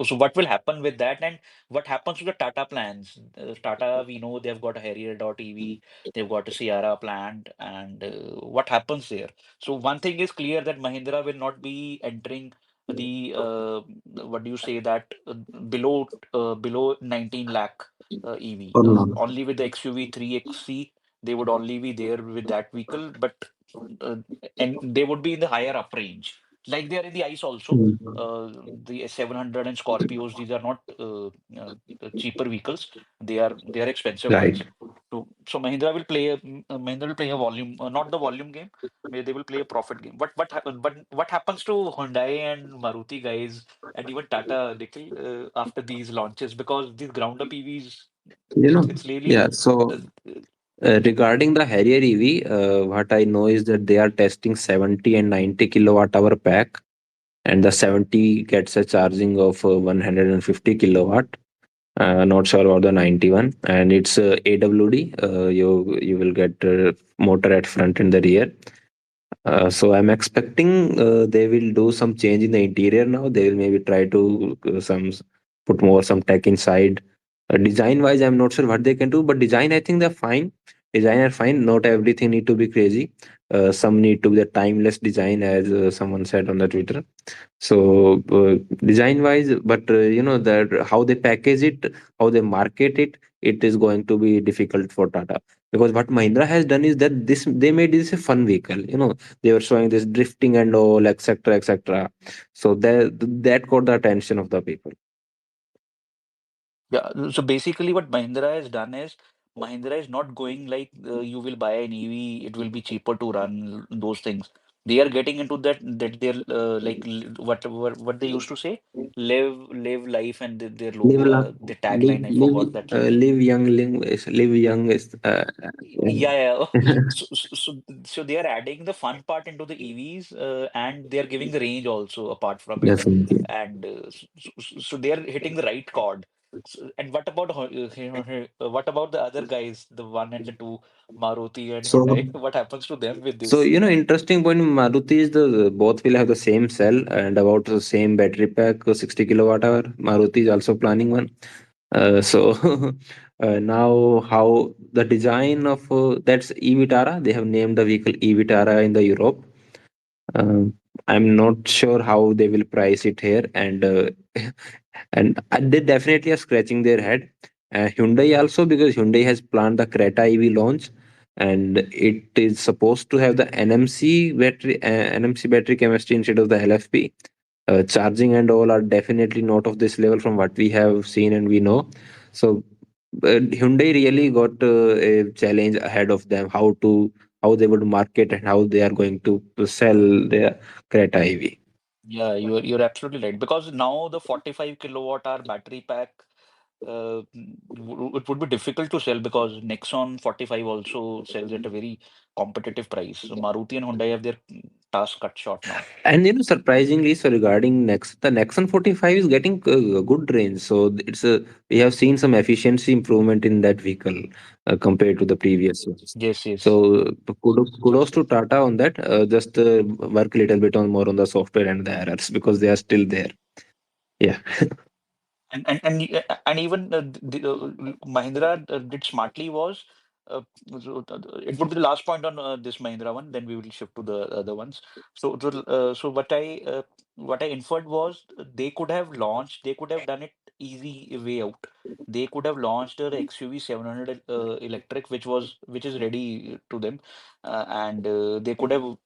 so what will happen with that, and what happens to the Tata plans? Tata, we know they've got a Harrier.ev, they've got a Sierra plant, and what happens there? So one thing is clear that Mahindra will not be entering the what do you say that below 19 lakh EV, or not. only with the XUV 3XC they would only be there with that vehicle, but uh, and they would be in the higher up range, like they are in the ICE also. Mm. The 700 and Scorpios, these are not cheaper vehicles. They are expensive Right. ones. So Mahindra will play a volume, not the volume game. They will play a profit game. But what happens to Hyundai and Maruti guys, and even Tata, Nikhil, after these launches? Because these ground up EVs, You know, it's really yeah. uh, So regarding the Harrier EV, what I know is that they are testing 70 and 90 kilowatt hour pack, and the 70 gets a charging of 150 kilowatt. Not sure about the 91, and it's AWD. You will get motor at front and the rear. So I'm expecting they will do some change in the interior now. They will maybe try to put more some tech inside. Design wise, I'm not sure what they can do, but design I think they're fine. Design are fine. Not everything need to be crazy. Some need to be the timeless design, as someone said on the Twitter. So design wise, but that how they package it, how they market it, it is going to be difficult for Tata, because what Mahindra has done is that this they made this a fun vehicle. They were showing this drifting and all, etc., etc. So that got the attention of the people. Yeah, so basically, what Mahindra has done is Mahindra is not going like you will buy an EV, it will be cheaper to run those things. They are getting into that they're like what they used to say, live life, and their Live, logo, their tagline. I live, forgot that line. live young, live young is Yeah, yeah. So they are adding the fun part into the EVs, and they are giving the range also apart from it, definitely. and so they are hitting the right chord. And what about what about the other guys, the one and the two, Maruti and So Hyundai? What happens to them with So, this? interesting point, Maruti is the both will have the same cell and about the same battery pack, 60 kilowatt hour. Maruti is also planning one. So now how the design of that's e-Vitara, they have named the vehicle e-Vitara in the Europe. Um, I'm not sure how they will price it here, and they definitely are scratching their head. Hyundai also, because Hyundai has planned the Creta EV launch, and it is supposed to have the NMC battery chemistry instead of the LFP. Charging and all are definitely not of this level from what we have seen and we know. So Hyundai really got a challenge ahead of them, how they would market and how they are going to sell their Creta EV. Yeah, you're absolutely right, because now the 45 kilowatt hour battery pack, it would be difficult to sell, because Nexon 45 also sells at a very competitive price. So Maruti and Hyundai have their task cut short now. And surprisingly, so regarding the Nexon 45 is getting good range. So we have seen some efficiency improvement in that vehicle compared to the previous ones. Yes, yes. So kudos to Tata on that. Just work a little bit on more on the software and the errors, because they are still there. Yeah. And even Mahindra did smartly was it would be the last point on this Mahindra one. Then we will shift to the other ones. So what I inferred was they could have launched. They could have done it easy way out. They could have launched their XUV 700 electric, which is ready to them, and they could have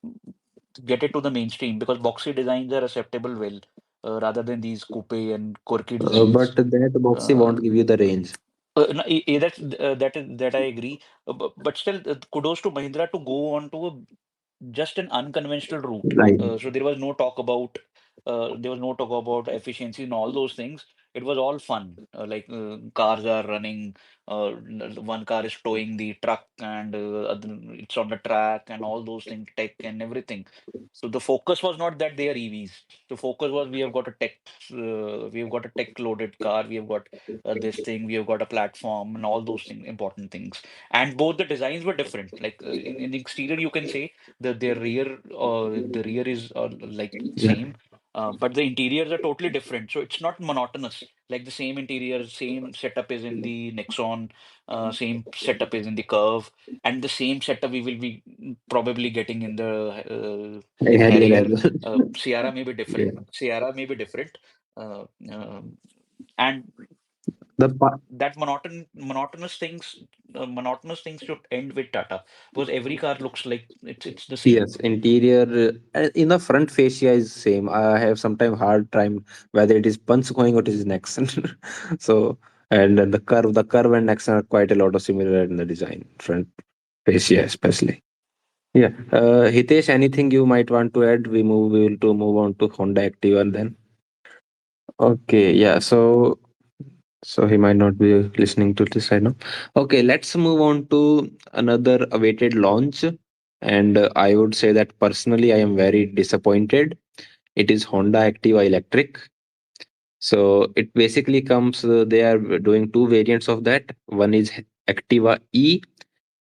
get it to the mainstream, because boxy designs are acceptable well, rather than these coupe and quirky But designs. that boxy Uh, won't give you the range. no, that I agree. But still, kudos to Mahindra to go on to just an unconventional route. Right. So there was no talk about efficiency and all those things. It was all fun. Like cars are running, one car is towing the truck, and it's on the track, and all those things, tech and everything. So the focus was not that they are EVs. The focus was we have got a tech loaded car, we have got this thing, we have got a platform, and all those things, important things. And both the designs were different. Like in the exterior, you can say the rear is like Yeah. same, but the interiors are totally different, so it's not monotonous. Like the same interior, same setup is in the Nexon, same setup is in the Curve, and the same setup we will be probably getting in the Harrier as Harrier. well. Sierra may be Yeah. different. Sierra may be different, uh, um, and The pa- that monotonous things should end with Tata, because every car looks like it's the same. yes, interior in the front fascia is same. I have sometimes hard time whether it is punch going or it is Nexon. So and the curve and Nexon are quite a lot of similar in the design, front fascia especially. Yeah. Hitesh, anything you might want to add? We will to move on to Honda Activa then. Okay, yeah. So he might not be listening to this right now. Okay, let's move on to another awaited launch. And I would say that personally, I am very disappointed. It is Honda Activa Electric. So it basically comes, they are doing two variants of that. One is Activa E.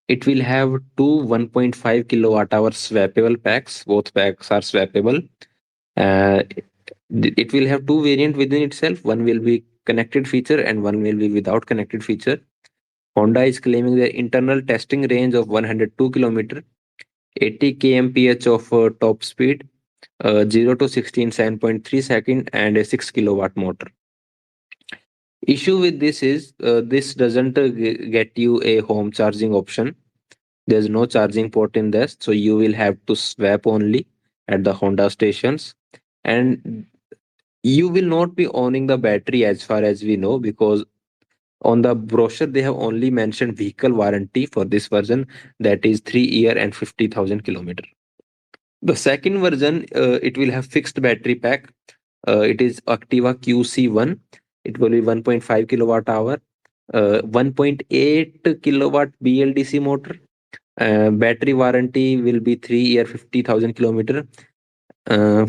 It will have two 1.5 kilowatt hour swappable packs. Both packs are swappable. Uh, it will have two variant within itself. One will be connected feature and one will be without connected feature. Honda is claiming their internal testing range of 102 km, 80 kmph of top speed, 0 to 16 7.3 second, and a 6 kilowatt motor. Issue with this is this doesn't get you a home charging option. There's no charging port in this, so you will have to swap only at the Honda stations. And you will not be owning the battery as far as we know, because on the brochure they have only mentioned vehicle warranty for this version, that is 3 year and 50,000 kilometer. The second version, it will have fixed battery pack. It is Activa QC1. It will be 1.5 kilowatt hour, 1.8 kilowatt BLDC motor. Battery warranty will be 3 year 50,000 kilometer. uh,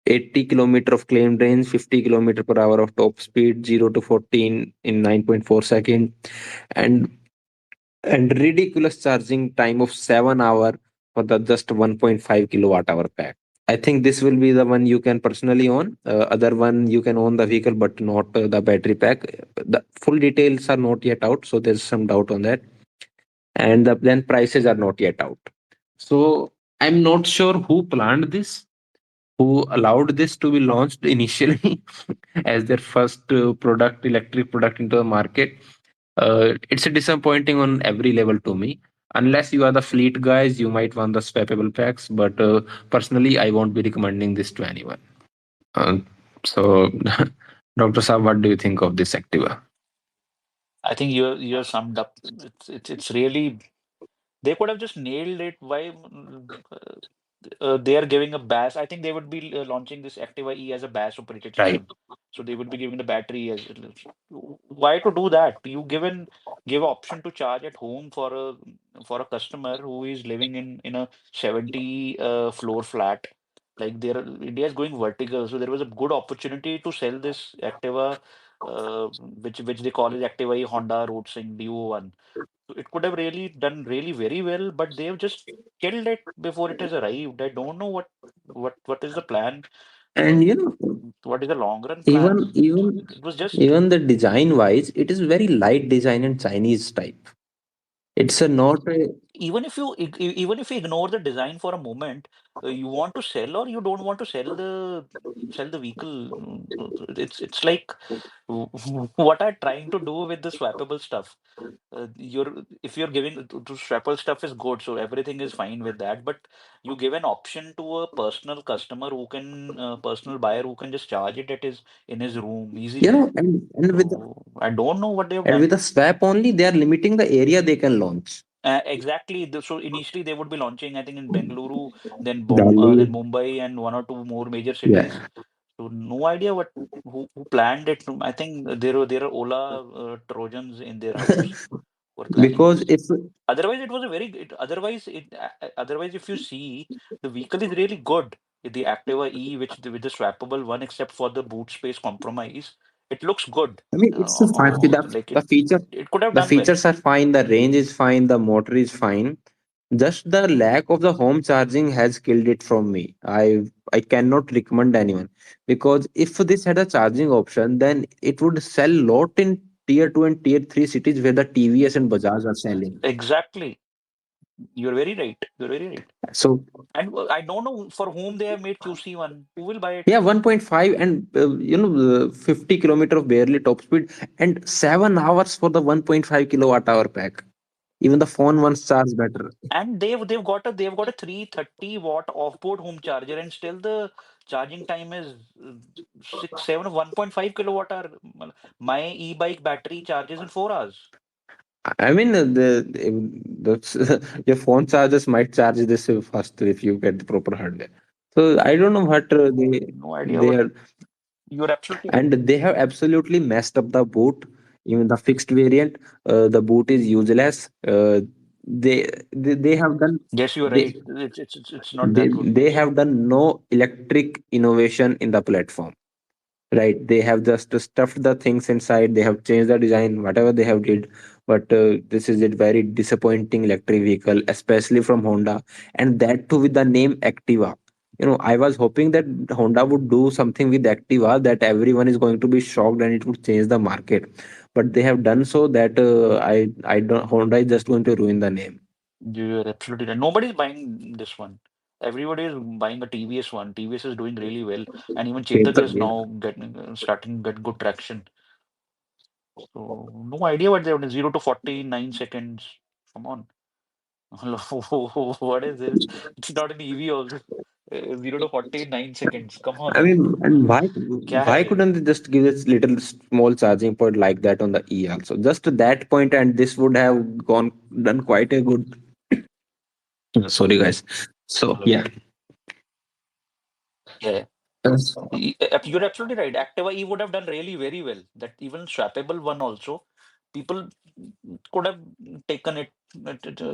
80 kilometer of claimed range, 50 kilometer per hour of top speed, 0 to 14 in 9.4 second, and ridiculous charging time of 7 hour for the just 1.5 kilowatt hour pack. I think this will be the one you can personally own. Other one you can own the vehicle but not the battery pack. The full details are not yet out, so there's some doubt on that. And then prices are not yet out. So I'm not sure who planned this, who allowed this to be launched initially as their first product, electric product into the market. It's a disappointing on every level to me. Unless you are the fleet guys, you might want the swappable packs, but personally, I won't be recommending this to anyone. So, Dr. Saab, what do you think of this Activa? I think you're summed up. It's really, they could have just nailed it. Why they are giving a BAS? I think they would be launching this Activa E as a BAS operated Right. system. So they would be giving the battery as why to do that? You give option to charge at home for a customer who is living in a 70 floor flat. Like there, India is going vertical, so there was a good opportunity to sell this Activa, which they call it Activa E Honda Road Sync Duo 1. So it could have really done really very well, but they've just killed it before it has arrived. I don't know what is the plan. And Uh, what is the long run even plan? even It was just even the design wise, it is very light design and Chinese type. It's a not a even if you ignore the design for a moment, you want to sell or you don't want to sell the vehicle. It's like what are trying to do with the swappable stuff. You're if you're giving to swappable stuff is good, so everything is fine with that. But you give an option to a personal customer who can personal buyer who can just charge it at his in his room easily. So I don't know what they've and done. with the swap only, they are limiting the area they can launch. Exactly. So initially they would be launching, I think, in Bengaluru, then Delhi, Mumbai, and one or two more major cities. yeah. So no idea who planned it. I think there are Ola Trojans in their house who are planning Because this. if Otherwise, it was a very otherwise if you see the vehicle is really good. The Activa E, with the swappable one, except for the boot space compromise, it looks good. I mean, it's a fine. Like The feature, it could have the done well. features are fine. The range is fine. The motor is fine. Just the lack of the home charging has killed it from me. I cannot recommend anyone, because if this had a charging option, then it would sell lot in tier 2 and tier 3 cities where the TVS and Bajaj are selling. Exactly. You're very right. You're very right. So And I don't know for whom they have made QC1. Who will buy it? yeah, 1.5 and 50 kilometer of barely top speed and 7 hours for the 1.5 kilowatt hour pack. Even the phone ones charge better. And they've got a 330-watt off-board home charger, and still the charging time is 1.5 kilowatt hour. My e-bike battery charges in 4 hours. I mean, your phone chargers might charge this faster if you get the proper hardware. So I don't know what No idea, they but are, you're absolutely and right. they have absolutely messed up the boot. Even the fixed variant, the boot is useless. They have done Yes, you're they right. It's not that good. they Yes. have done no electric innovation in the platform. Right, they have just stuffed the things inside, they have changed the design, whatever they have did, but this is a very disappointing electric vehicle, especially from Honda, and that too with the name Activa. I was hoping that Honda would do something with Activa that everyone is going to be shocked and it would change the market, but they have done so that I don't Honda is just going to ruin the name. You're absolutely right. Nobody's buying this one. Everybody is buying a TVS one. TVS is doing really well, and even Chetak is Chetak, now getting starting to get good traction. So no idea what they've done. 0 to 40 9 seconds. Come on. What is this? It's not an EV also. 0 to 49 seconds. Come I on. mean, and क्या है why ये? couldn't they just give this little small charging point like that on the E also? Just to that point, and this would have gone done quite a good. Sorry, guys. So yeah. Yeah. Yes. You're absolutely right. Activa E would have done really very well. That even swappable one also, people could have taken it,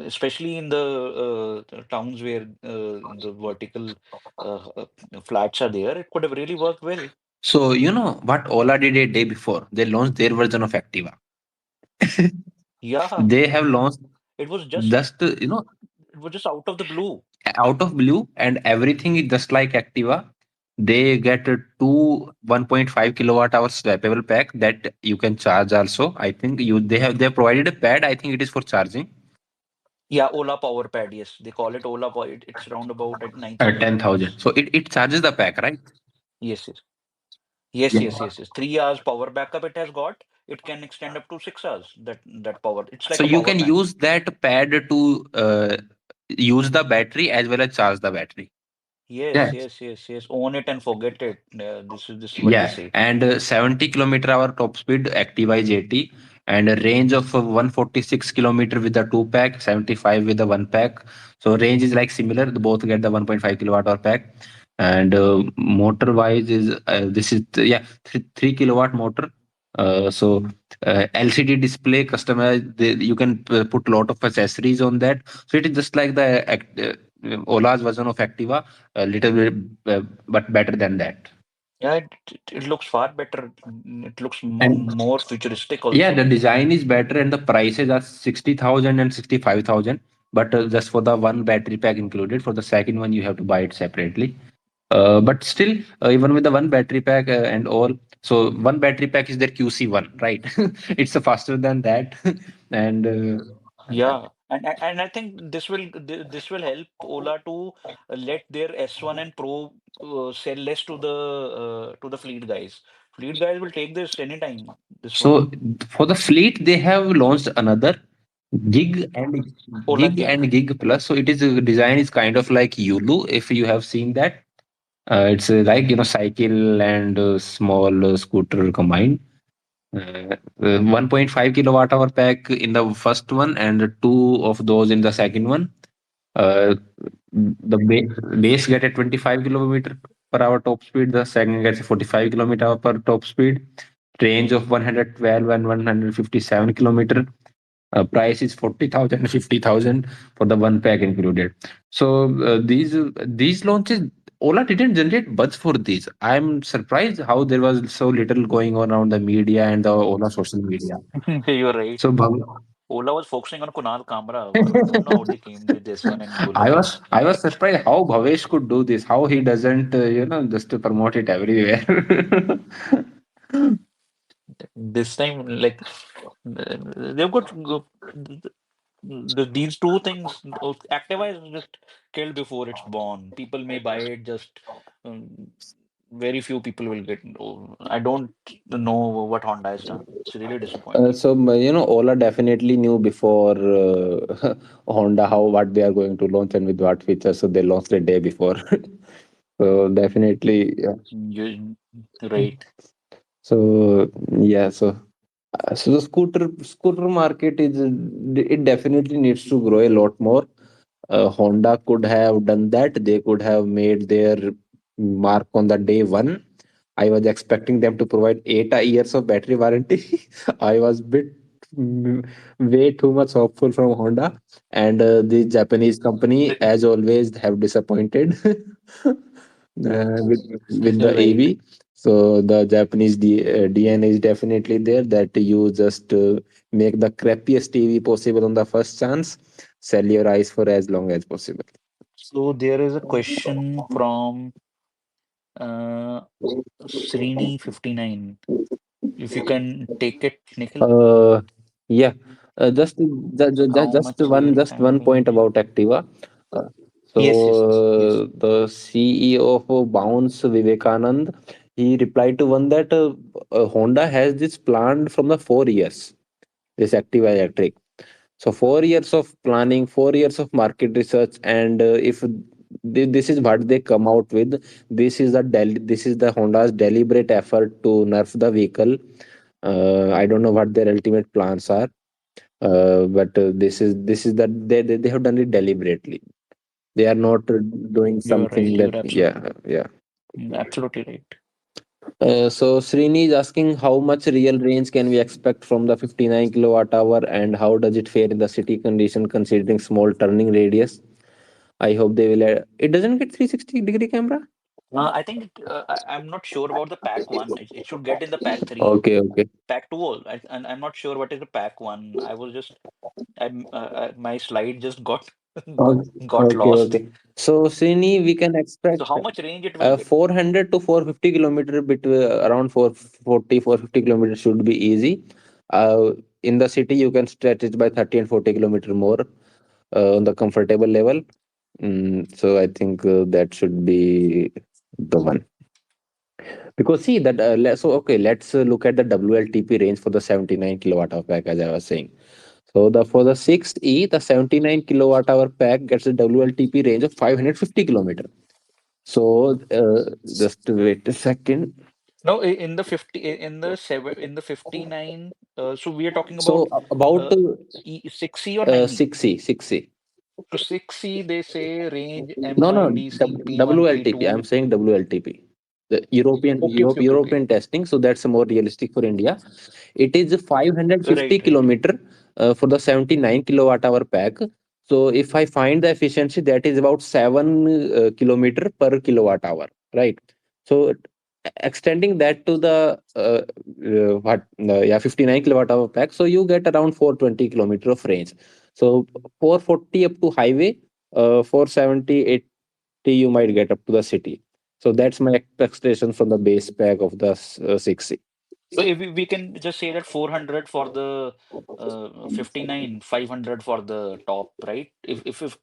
especially in the towns where the vertical flats are there. It could have really worked well. So you know what Ola did a day before? They launched their version of Activa. Yeah, They have launched it was just just it was just out of the blue. out of blue, and everything is just like Activa. They get a two 1.5 kilowatt hour swappable pack that you can charge also. I think they have provided a pad. I think it is for charging. Yeah, Ola Power Pad. Yes, they call it Ola Power. It's around about at 9,000 10,000. rupees. So it charges the pack, right? Yes, yes. Yes, Yeah. yes, yes, yes. 3 hours power backup it has got. It can extend up to 6 hours. That power. It's So like a you power can bank. use that pad to use the battery as well as charge the battery. Yes, Yeah. yes, yes, yes. Own it and forget it. This is what they Yeah, say. and 70 kilometer hour top speed Activa is 80, and a range of 146 kilometer with the two pack, 75 with the one pack. So range is like similar. They both get the 1.5 kilowatt hour pack, and motor wise is this is yeah 3 kilowatt motor. LCD display customized. You can put lot of accessories on that. So it is just like the Ola's version of Activa, a little bit but better than that. Yeah, it looks far better. It looks And more futuristic yeah, the also. design is better and the prices are 60,000 and 65,000. But just for the one battery pack included. For the second one, you have to buy it separately. But still, even with the one battery pack and all, so one battery pack is their QC1, right? It's faster than that. And Yeah, and I think this will help Ola to let their S1 and Pro sell less to the fleet guys. Fleet guys will take this anytime. This one, so for the fleet, they have launched another Gig and Ola Gig. Gig Plus. So it is design is kind of like Yulu, if you have seen that. It's like cycle and small scooter combined. 1.5 kilowatt hour pack in the first one and two of those in the second one. Uh, the base get a 25 kilometer per hour top speed. The second gets a 45 kilometer per top speed. Range of 112 and 157 kilometer. Price is 40,000, 50,000 for the one pack included. So these launches, Ola didn't generate buzz for these. I'm surprised how there was so little going on around the media and the Ola social media. You're right. So Ola was focusing on Kunal Kamra. I don't know how they came with this one and Yolo. I was surprised how Bhavesh could do this. How he doesn't just to promote it everywhere. This time, like they've got these two things, Activa is just killed before it's born. People may buy it, just um, very few people will get. I don't know what Honda has done. It's really disappointing. Ola definitely knew before Honda how what they are going to launch and with what features, so they launched a day before. So definitely, yeah. You right. So yeah, so the scooter market is it definitely needs to grow a lot more. Honda could have done that. They could have made their mark on the day one. I was expecting them to provide 8 years of battery warranty. I was bit way too much hopeful from Honda, and the Japanese company, The- as always, have disappointed with the Right. EV. So the Japanese DNA is definitely there that you just make the crappiest EV possible on the first chance, sell your eyes for as long as possible. So there is a question from uh, Srini 59. If you can take it, Nikhil, Uh, yeah, how much real just time one point range? about Activa. Uh, Yes, yes, yes, yes. the CEO of Bounce Vivekanand, he replied to one that Honda has this planned from the 4 years. This Activa electric. So 4 years of planning, 4 years of market research, and if this is what they come out with, this is the Honda's deliberate effort to nerf the vehicle. I don't know what their ultimate plans are, but this is that they have done it deliberately. They are not doing You're right. something that You're yeah, yeah. absolutely right. So Srini is asking how much real range can we expect from the 59 kilowatt hour and how does it fare in the city condition considering small turning radius? I hope they will. It doesn't get 360-degree camera. I think I'm not sure about the pack one. It should get in the pack three, Okay, okay. pack two. And I'm not sure what is the pack one. I was just, my slide just got Okay, got okay, lost. okay. So Srini, we can So expect how much range it will get? 400 to 450 kilometer between around 440 450 kilometers should be easy. In the city, you can stretch it by 30 and 40 kilometer more on the comfortable level. So I think that should be the one. Because see that so okay, let's look at the WLTP range for the 79 kilowatt hour pack as I was saying. So the for the 6E, the 79 kilowatt hour pack gets a WLTP range of 550 kilometer. So just wait a second. No, in the in the 59. So we are talking So about about uh, 6C or 9E. 6C, 6C. So 6C, they say range No, no, MIDC P1, WLTP. P2. I'm saying WLTP. The Okay, okay, okay, okay. European testing. So that's more realistic for India. It is 550 Right, right. kilometer for the 79 kilowatt hour pack. So if I find the efficiency, that is about 7 kilometer per kilowatt hour, right? So extending that to the what yeah 59 kilowatt hour pack, so you get around 420 kilometer of range. So 440 up to highway, 470 you might get up to the city. So that's my expectation from the base pack of the 6C. So if we can just say that 400 for the 59, 500 for the top, right? If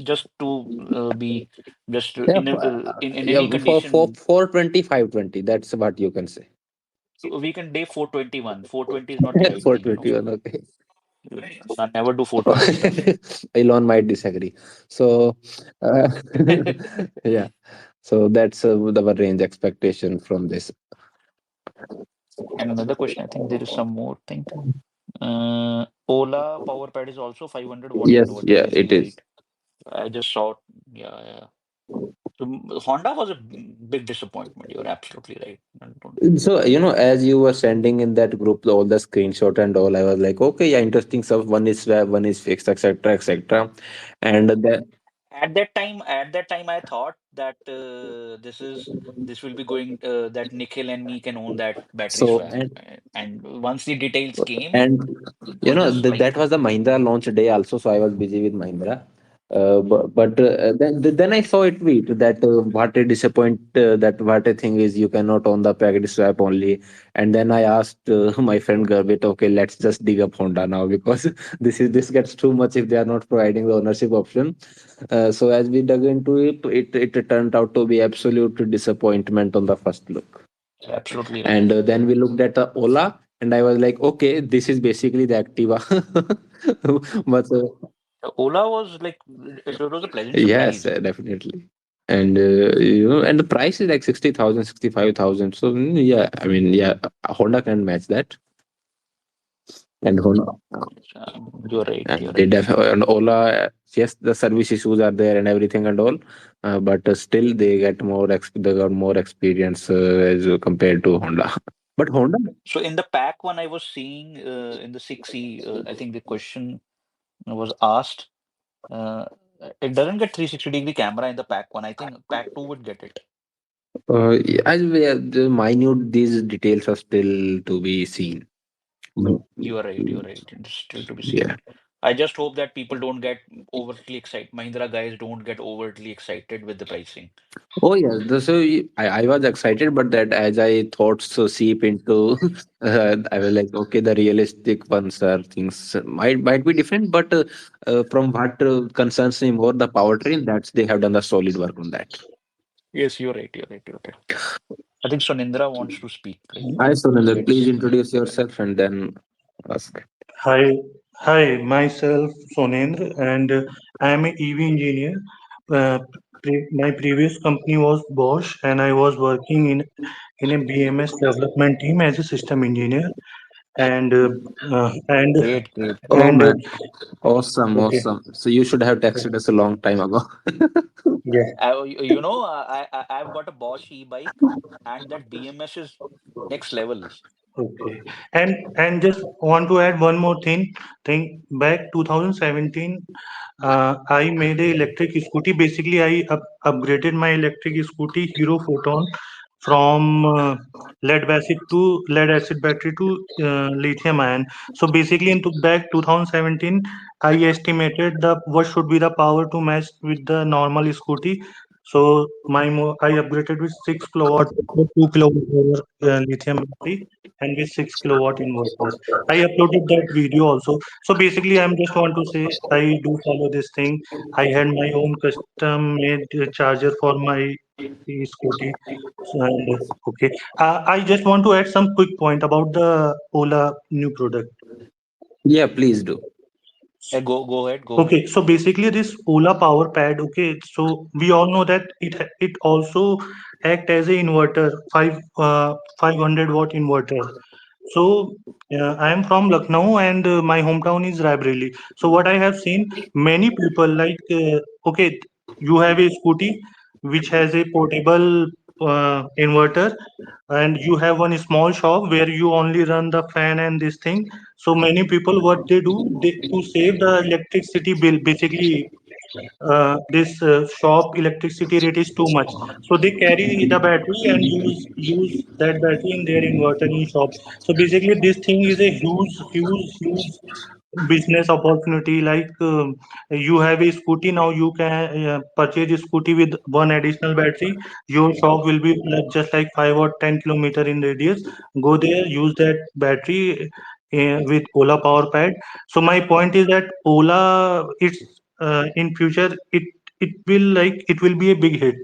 just to be just Yeah, in any yeah, for condition, 420, 520. That's what you can say. so we can day 421. 420 is not the right thing, 421, okay. I never do 420 stuff. Elon might disagree. So, uh, yeah. So that's our range expectation from this. And another question, I think there is some more thing. Ola power pad is also 500. Yes, What yeah, they're it saying, is. right? I just saw it. Yeah, yeah. So Honda was a big disappointment. You're absolutely right. I don't, So, as you were sending in that group all the screenshot and all, I was like, okay, yeah, interesting stuff. One is swap, one is fixed, etc., etc. And then, at that time, I thought that this will be going that Nikhil and me can own that battery so, swap. And once the details came, and it was just like, that was the Mahindra launch day also. So I was busy with Mahindra. But then I saw a tweet that what a disappoint that what a thing is you cannot own the package swap only. And then I asked my friend Garbit, okay, let's just dig up Honda now because this gets too much if they are not providing the ownership option. So as we dug into it turned out to be absolute disappointment on the first look. Absolutely right. And then we looked at the Ola, and I was like, okay, this is basically the Activa. but Ola was like it was a pleasant Yes, surprise. definitely. And and the price is like 60,000, 65,000. So yeah, I mean, yeah, Honda can match that. And Honda, You're right. You're and they right. and Ola, yes, the service issues are there and everything and all, but still they get they got more experience as compared to Honda. But Honda, So in the pack one, I was seeing in the 6E, I think the question was asked. Uh, it doesn't get 360-degree camera in the pack one. I think pack two would get it. as the minute these details are still to be seen. Mm, You are right. You are right. It's still to be yeah. seen. I just hope that people don't get overtly excited. Mahindra guys don't get overtly excited with the pricing. Oh yes, I was excited, but that as I thought so seep into, I was like, okay, the realistic ones are things might be different, but from what concerns me more, the powertrain, that's they have done the solid work on that. Yes, you're right. You're right. You're right. I think Sonindra wants to speak, right? Hi, Sunil, please Let's. introduce yourself and then ask. Hi, hi, myself Sonendra, and I am a EV engineer. My previous company was Bosch, and I was working in a BMS development team as a system engineer. And Great, great, Oh and man, awesome, okay, awesome. So you should have texted us a long time ago. yeah. I've got a Bosch e-bike, and that BMS is next level. Okay. And just want to add one more thing. Back 2017, I made a electric scooty. Basically, I upgraded my electric scooty Hero Photon from lead acid battery to lithium ion. So basically, in back 2017, I estimated the what should be the power to match with the normal scooty. So I upgraded with 6 kilowatt, 2 kilowatt hour lithium battery and with 6 kilowatt inverter. I uploaded that video also. So basically, I'm just want to say I do follow this thing. I had my own custom made charger for my scooty. And okay, I just want to add some quick point about the Ola new product. Yeah, please do. Go ahead, go ahead. Okay, so basically this Ola power pad, okay, so we all know that it also act as a inverter, 500 watt inverter. So I am from Lucknow and my hometown is Raebareli. So what I have seen, many people like okay, you have a scooty which has a portable inverter, and you have one small shop where you only run the fan and this thing. So many people, what they do, they to save the electricity bill, basically this shop electricity rate is too much, so they carry the battery and use that battery in their inverter in shop. So basically this thing is a huge business opportunity. Like you have a scooty, now you can purchase a scooty with one additional battery. Your shop will be like just like 5 or 10 kilometer in radius. Go there, use that battery with Ola power pad. So my point is that Ola, it's in future it will be a big hit.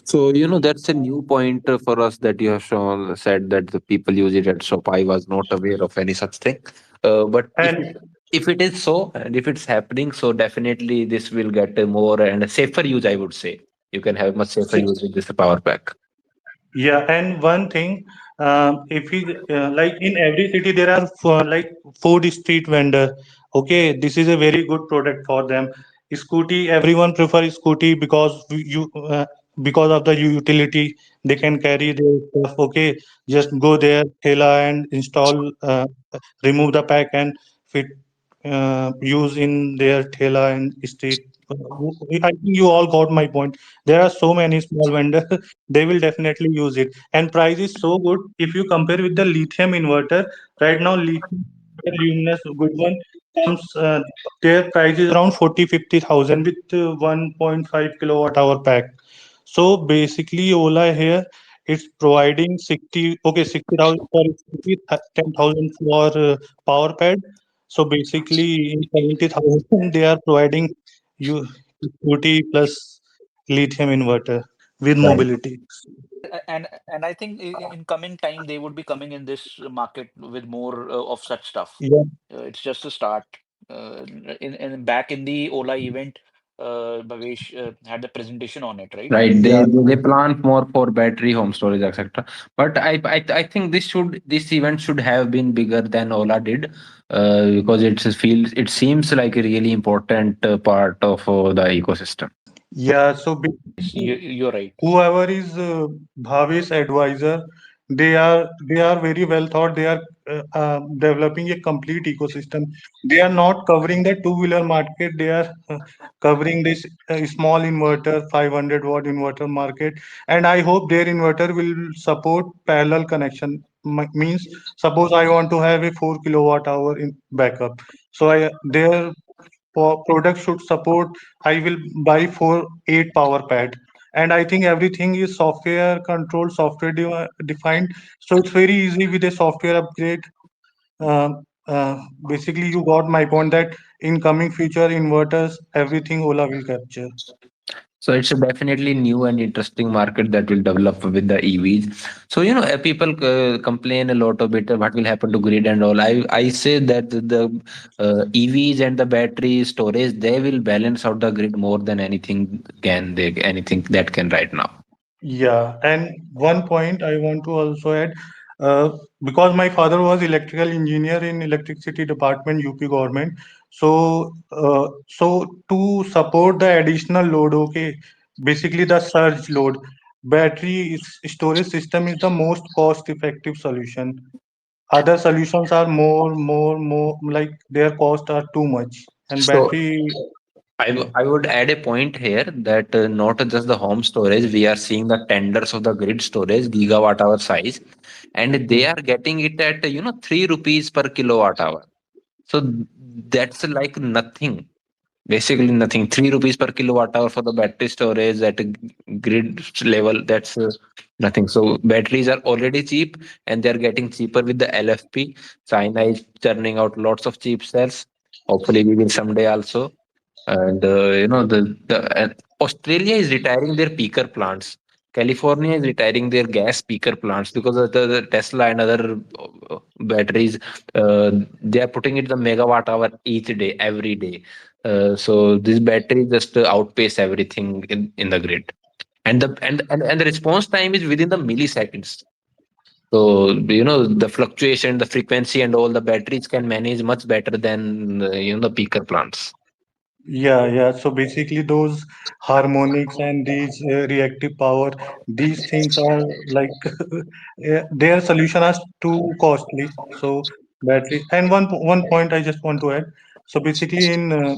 So, that's a new point for us that you have shown, said that the people use it at shop. I was not aware of any such thing. But And if it is so, and if it's happening, so definitely this will get a more and a safer use, I would say. You can have much safer use with this power pack. yeah, and one thing, if we like in every city there are like food street vendor. Okay, this is a very good product for them. Scooty, everyone prefer scooty because because of the utility, they can carry their stuff. Okay, just go there, Hela, and install, remove the pack and fit use in their Thela and street. I think you all got my point. There are so many small vendors, they will definitely use it. And price is so good if you compare with the lithium inverter. Right now, lithium luminous good one. comes their price is around 40-50,000 with 1.5 kilowatt hour pack. So basically, Ola here it's providing 60,000 for scooty, 10,000 for power pad. So basically, in 70,000 they are providing you scooty plus lithium inverter with Right. mobility. And I think in coming time they would be coming in this market with more of such stuff. Yeah, It's just a start. In back in the Ola event, Bhavesh had the presentation on it, right? Right. yeah, They plan more for battery, home storage, etc. But I think this event should have been bigger than Ola did, because it seems like a really important part of the ecosystem. yeah. So Yes, basically, you're right. whoever is Bhavesh advisor, they are very well thought. They are developing a complete ecosystem. They are not covering the two-wheeler market. They are covering this small inverter, 500-watt inverter market. And I hope their inverter will support parallel connection. Means suppose I want to have a 4 kilowatt hour in backup. So their product should support. I will buy for 8 power pad, and I think everything is software controlled, software defined. So it's very easy with a software upgrade. um, Basically you got my point that in coming future inverters everything Ola will capture. So it's a definitely new and interesting market that will develop with the EVs. So people complain a lot about what will happen to grid and all. I say that the EVs and the battery storage, they will balance out the grid more than anything that can right now. Yeah, and one point I want to also add, uh, because my father was electrical engineer in electricity department, UP government. So to support the additional load, okay, basically the surge load, storage system is the most cost effective solution. Other solutions are more like their cost are too much, and So battery. Yeah, I would add a point here that not just the home storage, we are seeing the tenders of the grid storage, gigawatt hour size, and they yeah, are getting it at 3 rupees per kilowatt hour. So that's like nothing. Basically nothing. 3 rupees per kilowatt hour for the battery storage at a grid level. That's nothing. So batteries are already cheap, and they're getting cheaper with the LFP. China is churning out lots of cheap cells. Hopefully, we will someday also. And and Australia is retiring their peaker plants. California is retiring their gas peaker plants because of the Tesla and other batteries. They are putting it the megawatt hour each day, every day. So this battery just outpace everything in the grid, and the response time is within the milliseconds. So the fluctuation, the frequency, and all the batteries can manage much better than the peaker plants. yeah. So basically, those harmonics and these reactive power, these things are like their solution is too costly. So battery. And one point I just want to add. So basically, in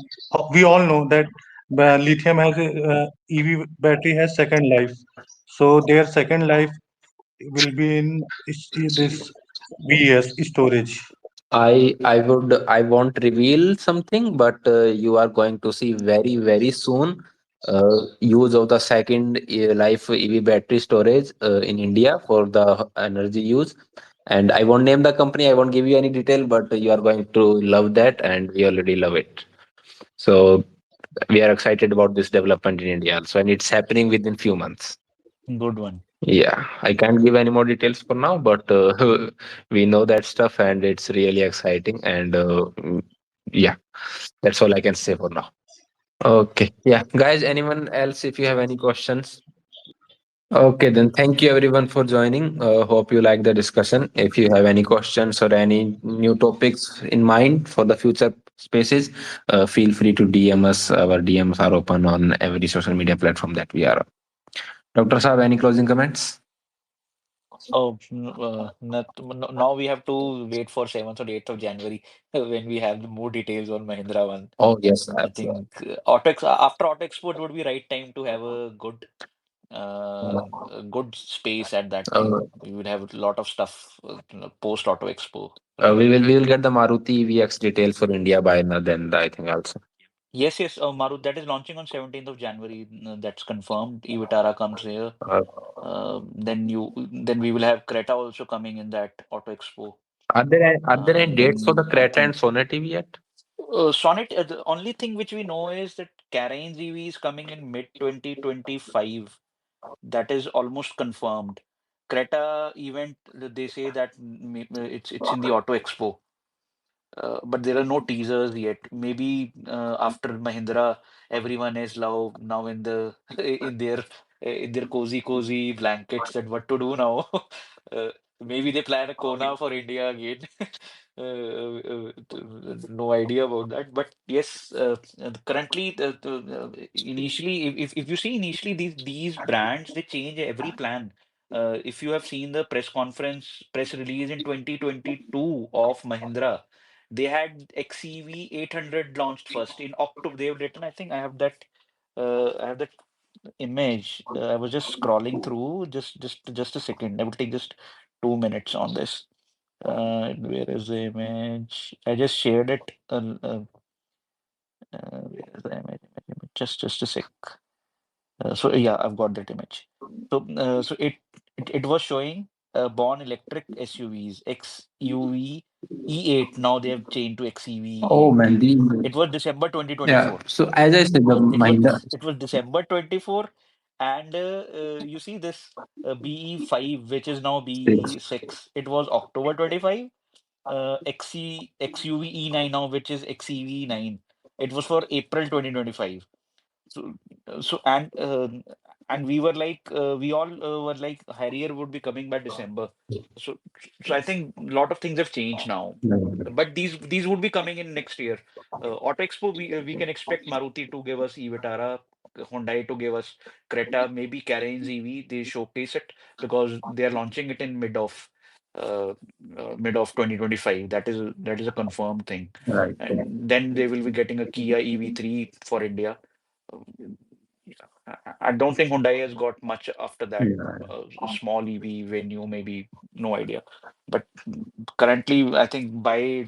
we all know that lithium has a EV battery has second life. So their second life will be in this VS storage. I won't reveal something, but you are going to see very very soon use of the second life EV battery storage in India for the energy use. And I won't name the company. I won't give you any detail, but you are going to love that, and we already love it. So we are excited about this development in India also, and it's happening within few months. Good one. Yeah, I can't give any more details for now, but we know that stuff, and it's really exciting. And yeah, that's all I can say for now. Okay, yeah, guys, anyone else, if you have any questions? Okay, then thank you everyone for joining. Hope you like the discussion. If you have any questions or any new topics in mind for the future spaces, feel free to DM us. Our DMs are open on every social media platform that we are on. Dr. Saab, any closing comments? Now we have to wait for 7th or 8th of January when we have more details on Mahindra one. Oh, yes, I absolutely. think after Auto Expo it would be right time to have a good a good space at that Uh, time. We would have a lot of stuff post Auto Expo. we will get the Maruti VX details for India by then, I think also. Yes, yes, Maru, that is launching on 17th of January. That's confirmed. Evitara comes here. Uh, Then we will have Creta also coming in that Auto Expo. are there any dates for the Then I Creta and think Sonet EV yet? Sonnet, the only thing which we know is that Carane's EV is coming in mid 2025. That is almost confirmed. Creta event, they say that it's in the Auto Expo. But there are no teasers yet. Maybe after Mahindra, everyone is now in the in their cozy blankets that what to do now. Maybe they plan a Kona for India again. No idea about that. But yes, currently, initially, if you see initially these brands they change every plan. If you have seen the press release in 2022 of Mahindra, they had XEV 800 launched first in October. They've written, I think I have that image. I was just scrolling through. Just a second. I will take just 2 minutes on this. Where is the image? I just shared it. Where is the image? Just a sec. So yeah, I've got that image. So it was showing Born electric SUVs, XUV E8. Now they have changed to XEV Oh E8. man, It was December yeah. 2024. So as I said, the Mahindra It was December 24, and you see this BE5, which is now six. BE6. It was October 25. XUV E9 now, which is XEV 9. It was for April 2025. So, and we were like, we all were like, Harrier would be coming by December. So, so I think a lot of things have changed now. But these would be coming in next year. Auto Expo, we can expect Maruti to give us e-Vitara, Hyundai to give us Creta, maybe Carane's EV. They showcase it because they are launching it in uh, mid of 2025. That is a confirmed thing. Right. And then they will be getting a Kia EV3 for India. Um, I don't think Hyundai has got much after that. Yeah. Small EV venue, maybe, no idea. But currently, I think by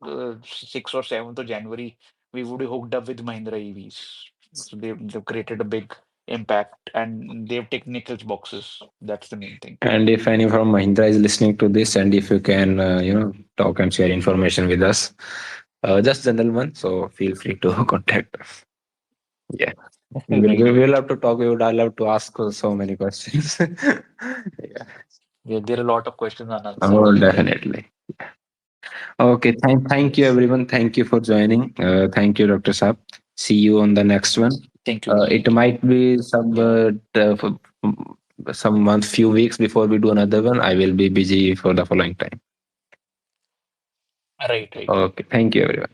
6th or 7th of January, we would be hooked up with Mahindra EVs. So they've created a big impact and they've taken Nikhil's boxes. That's the main thing. And if any from Mahindra is listening to this, and if you can, talk and share information with us, just general one. So feel free to contact us. Yeah, we Right. will have to talk. We would love to ask so many questions. Yeah. Yeah, there are a lot of questions unanswered Oh, still. definitely. Okay. Thank you, Yes. everyone. Thank you for joining. Thank you, Dr. Saab. See you on the next one. Thank you. It might be Yeah. some month, few weeks before we do another one. I will be busy for the following time. Right. Okay. Thank you, everyone.